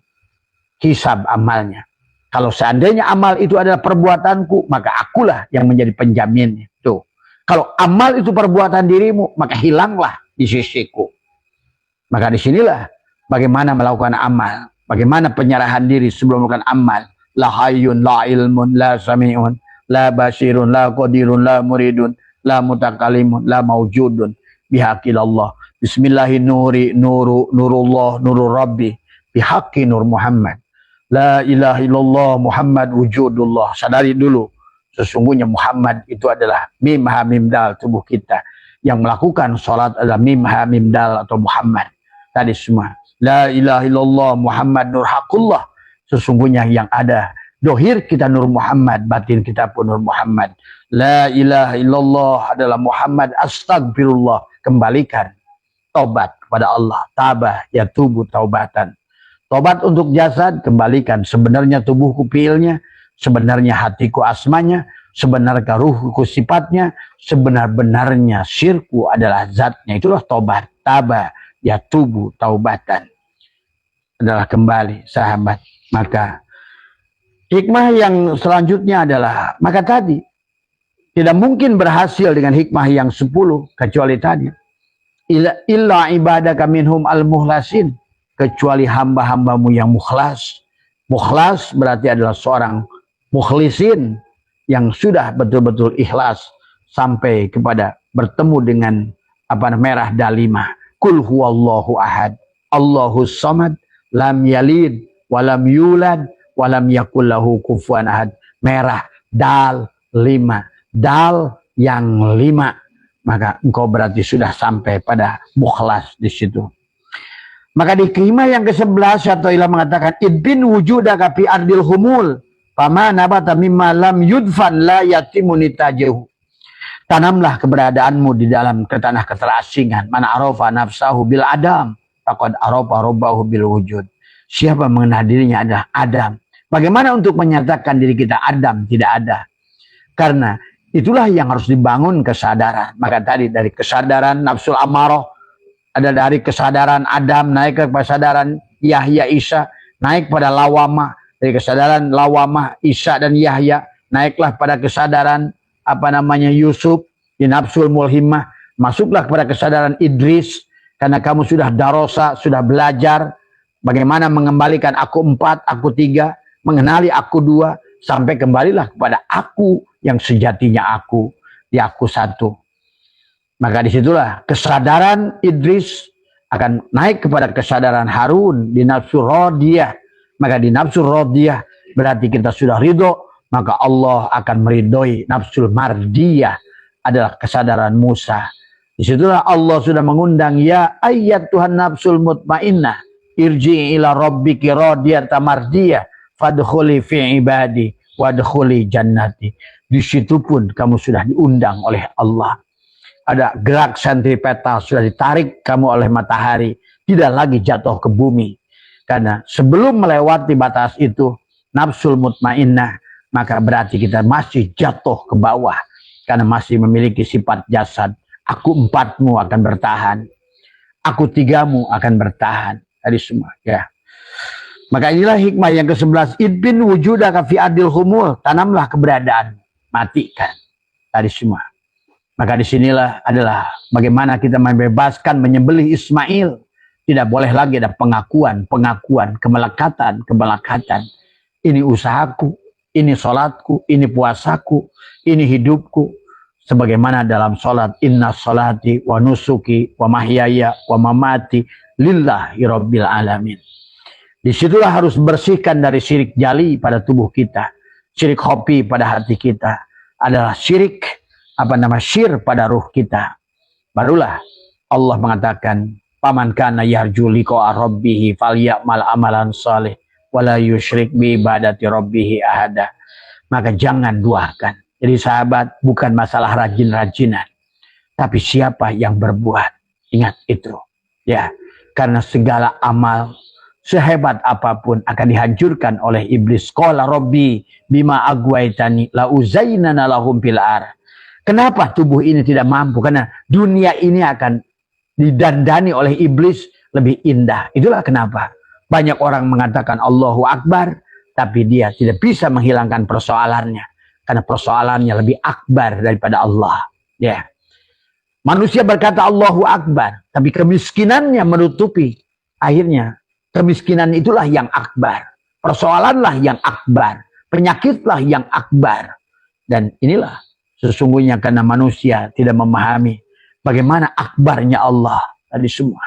hisab amalnya. Kalau seandainya amal itu adalah perbuatanku, maka akulah yang menjadi penjaminnya. Tuh. Kalau amal itu perbuatan dirimu, maka hilanglah di sisiku. Maka disinilah bagaimana melakukan amal. Bagaimana penyerahan diri sebelum melakukan amal. La hayyun, la ilmun, la sami'un, la basirun, la qadirun, la muridun, la mutakalimun, la mawjudun. Bihaqillallah. Bismillahi nuri, nurullah, nurul rabbi. Bihaqi nur Muhammad. La ilaha illallah Muhammad wujudullah. Sadari dulu Sesungguhnya Muhammad itu adalah mim ha mim dal tubuh kita. Yang melakukan sholat adalah mim ha mim dal atau Muhammad. Tadi semua. La ilaha illallah Muhammad nur haqullah. Sesungguhnya yang ada dohir kita nur Muhammad, batin kita pun nur Muhammad. La ilaha illallah adalah Muhammad astagfirullah. Kembalikan tobat kepada Allah. Tabah ya tubuh taubatan. Tobat untuk jasad, kembalikan. Sebenarnya tubuhku fiilnya, sebenarnya hatiku asmanya, sebenarnya ruhku sifatnya, sebenar-benarnya syirku adalah zatnya. Itulah tobat. Tabah ya tubuh taubatan. Adalah kembali sahabat. Maka hikmah yang selanjutnya adalah, maka tadi tidak mungkin berhasil dengan hikmah yang 10 kecuali tadi. Illa ibadaka minhum al-muhlasin, kecuali hamba-hambamu yang mukhlas. Mukhlas berarti adalah seorang mukhlisin yang sudah betul-betul ikhlas sampai kepada bertemu dengan merah dalimah. Kul huwallahu ahad, Allahus samad, lam yalid, walam yulad, walam yakul lahu kufuwan ahad. Merah dal 5, dal yang 5, maka engkau berarti sudah sampai pada mukhlas di situ. Maka di hikmah yang ke-11 atau ilah mengatakan idbin wujudaka fi ardil humul fama nabata mimma lam yudfan la yatimu nitajahu. Tanamlah keberadaanmu di dalam tanah keterasingan. Mana arafa nafsahu bil adam faqad arafa rabbahu bil wujud. Siapa mengenal dirinya adalah Adam. Bagaimana untuk menyatakan diri kita Adam tidak ada? Karena itulah yang harus dibangun kesadaran. Maka tadi dari kesadaran nafsul amarah, ada dari kesadaran Adam naik ke kesadaran Yahya Isa, naik pada lawamah, dari kesadaran lawamah Isa dan Yahya naiklah pada kesadaran Yusuf di nafsul mulhimah, masuklah kepada kesadaran Idris karena kamu sudah darosa, sudah belajar bagaimana mengembalikan aku 4, aku 3, mengenali aku 2, sampai kembalilah kepada aku yang sejatinya aku, di aku 1. Maka disitulah kesadaran Idris akan naik kepada kesadaran Harun di nafsu rodiyah. Maka di nafsu rodiyah berarti kita sudah ridho, maka Allah akan meridhoi. Nafsul mardiyah adalah kesadaran Musa. Disitulah Allah sudah mengundang, ya ayat Tuhan nafsul mutmainnah, irji ila rabbiki radiyatan mardiyah, fadkhuli fi ibadi wadkhuli jannati. Di situ pun kamu sudah diundang oleh Allah. Ada gerak sentripetal, sudah ditarik kamu oleh matahari, tidak lagi jatuh ke bumi. Karena sebelum melewati batas itu, nafsul mutmainnah, maka berarti kita masih jatuh ke bawah. Karena masih memiliki sifat jasad. Aku 4-mu akan bertahan. Aku 3-mu akan bertahan. Tadi semua. Ya. Maka inilah hikmah yang ke-11. Idbin wujudaka fi adil humul. Tanamlah keberadaan. Matikan. Tadi semua. Maka disinilah adalah bagaimana kita membebaskan menyembelih Ismail. Tidak boleh lagi ada pengakuan, kemelekatan. Ini usahaku, ini sholatku, ini puasaku, ini hidupku. Sebagaimana dalam sholat, inna sholati wa nusuki wa mahyaya wa mamati lillahi rabbil alamin. Disitulah harus bersihkan dari syirik jali pada tubuh kita. Syirik hobi pada hati kita. Adalah syirik syir pada ruh kita. Barulah Allah mengatakan, paman kana yarju liqa rabbih falyamal amalan salih wala yusyrik bi ibadati rabbih ahada. Maka jangan duakan. Jadi sahabat, bukan masalah rajin-rajinan, tapi siapa yang berbuat. Ingat itu. Ya, karena segala amal sehebat apapun akan dihancurkan oleh iblis. Qala rabbi bima agwaitani la uzainana lahum fil ar. Kenapa tubuh ini tidak mampu? Karena dunia ini akan didandani oleh iblis lebih indah. Itulah kenapa banyak orang mengatakan Allahu Akbar, tapi dia tidak bisa menghilangkan persoalannya. Karena persoalannya lebih akbar daripada Allah. Ya. Manusia berkata Allahu Akbar, tapi kemiskinannya menutupi. Akhirnya kemiskinan itulah yang akbar. Persoalanlah yang akbar. Penyakitlah yang akbar. Dan inilah sesungguhnya karena manusia tidak memahami bagaimana akbarnya Allah tadi semua.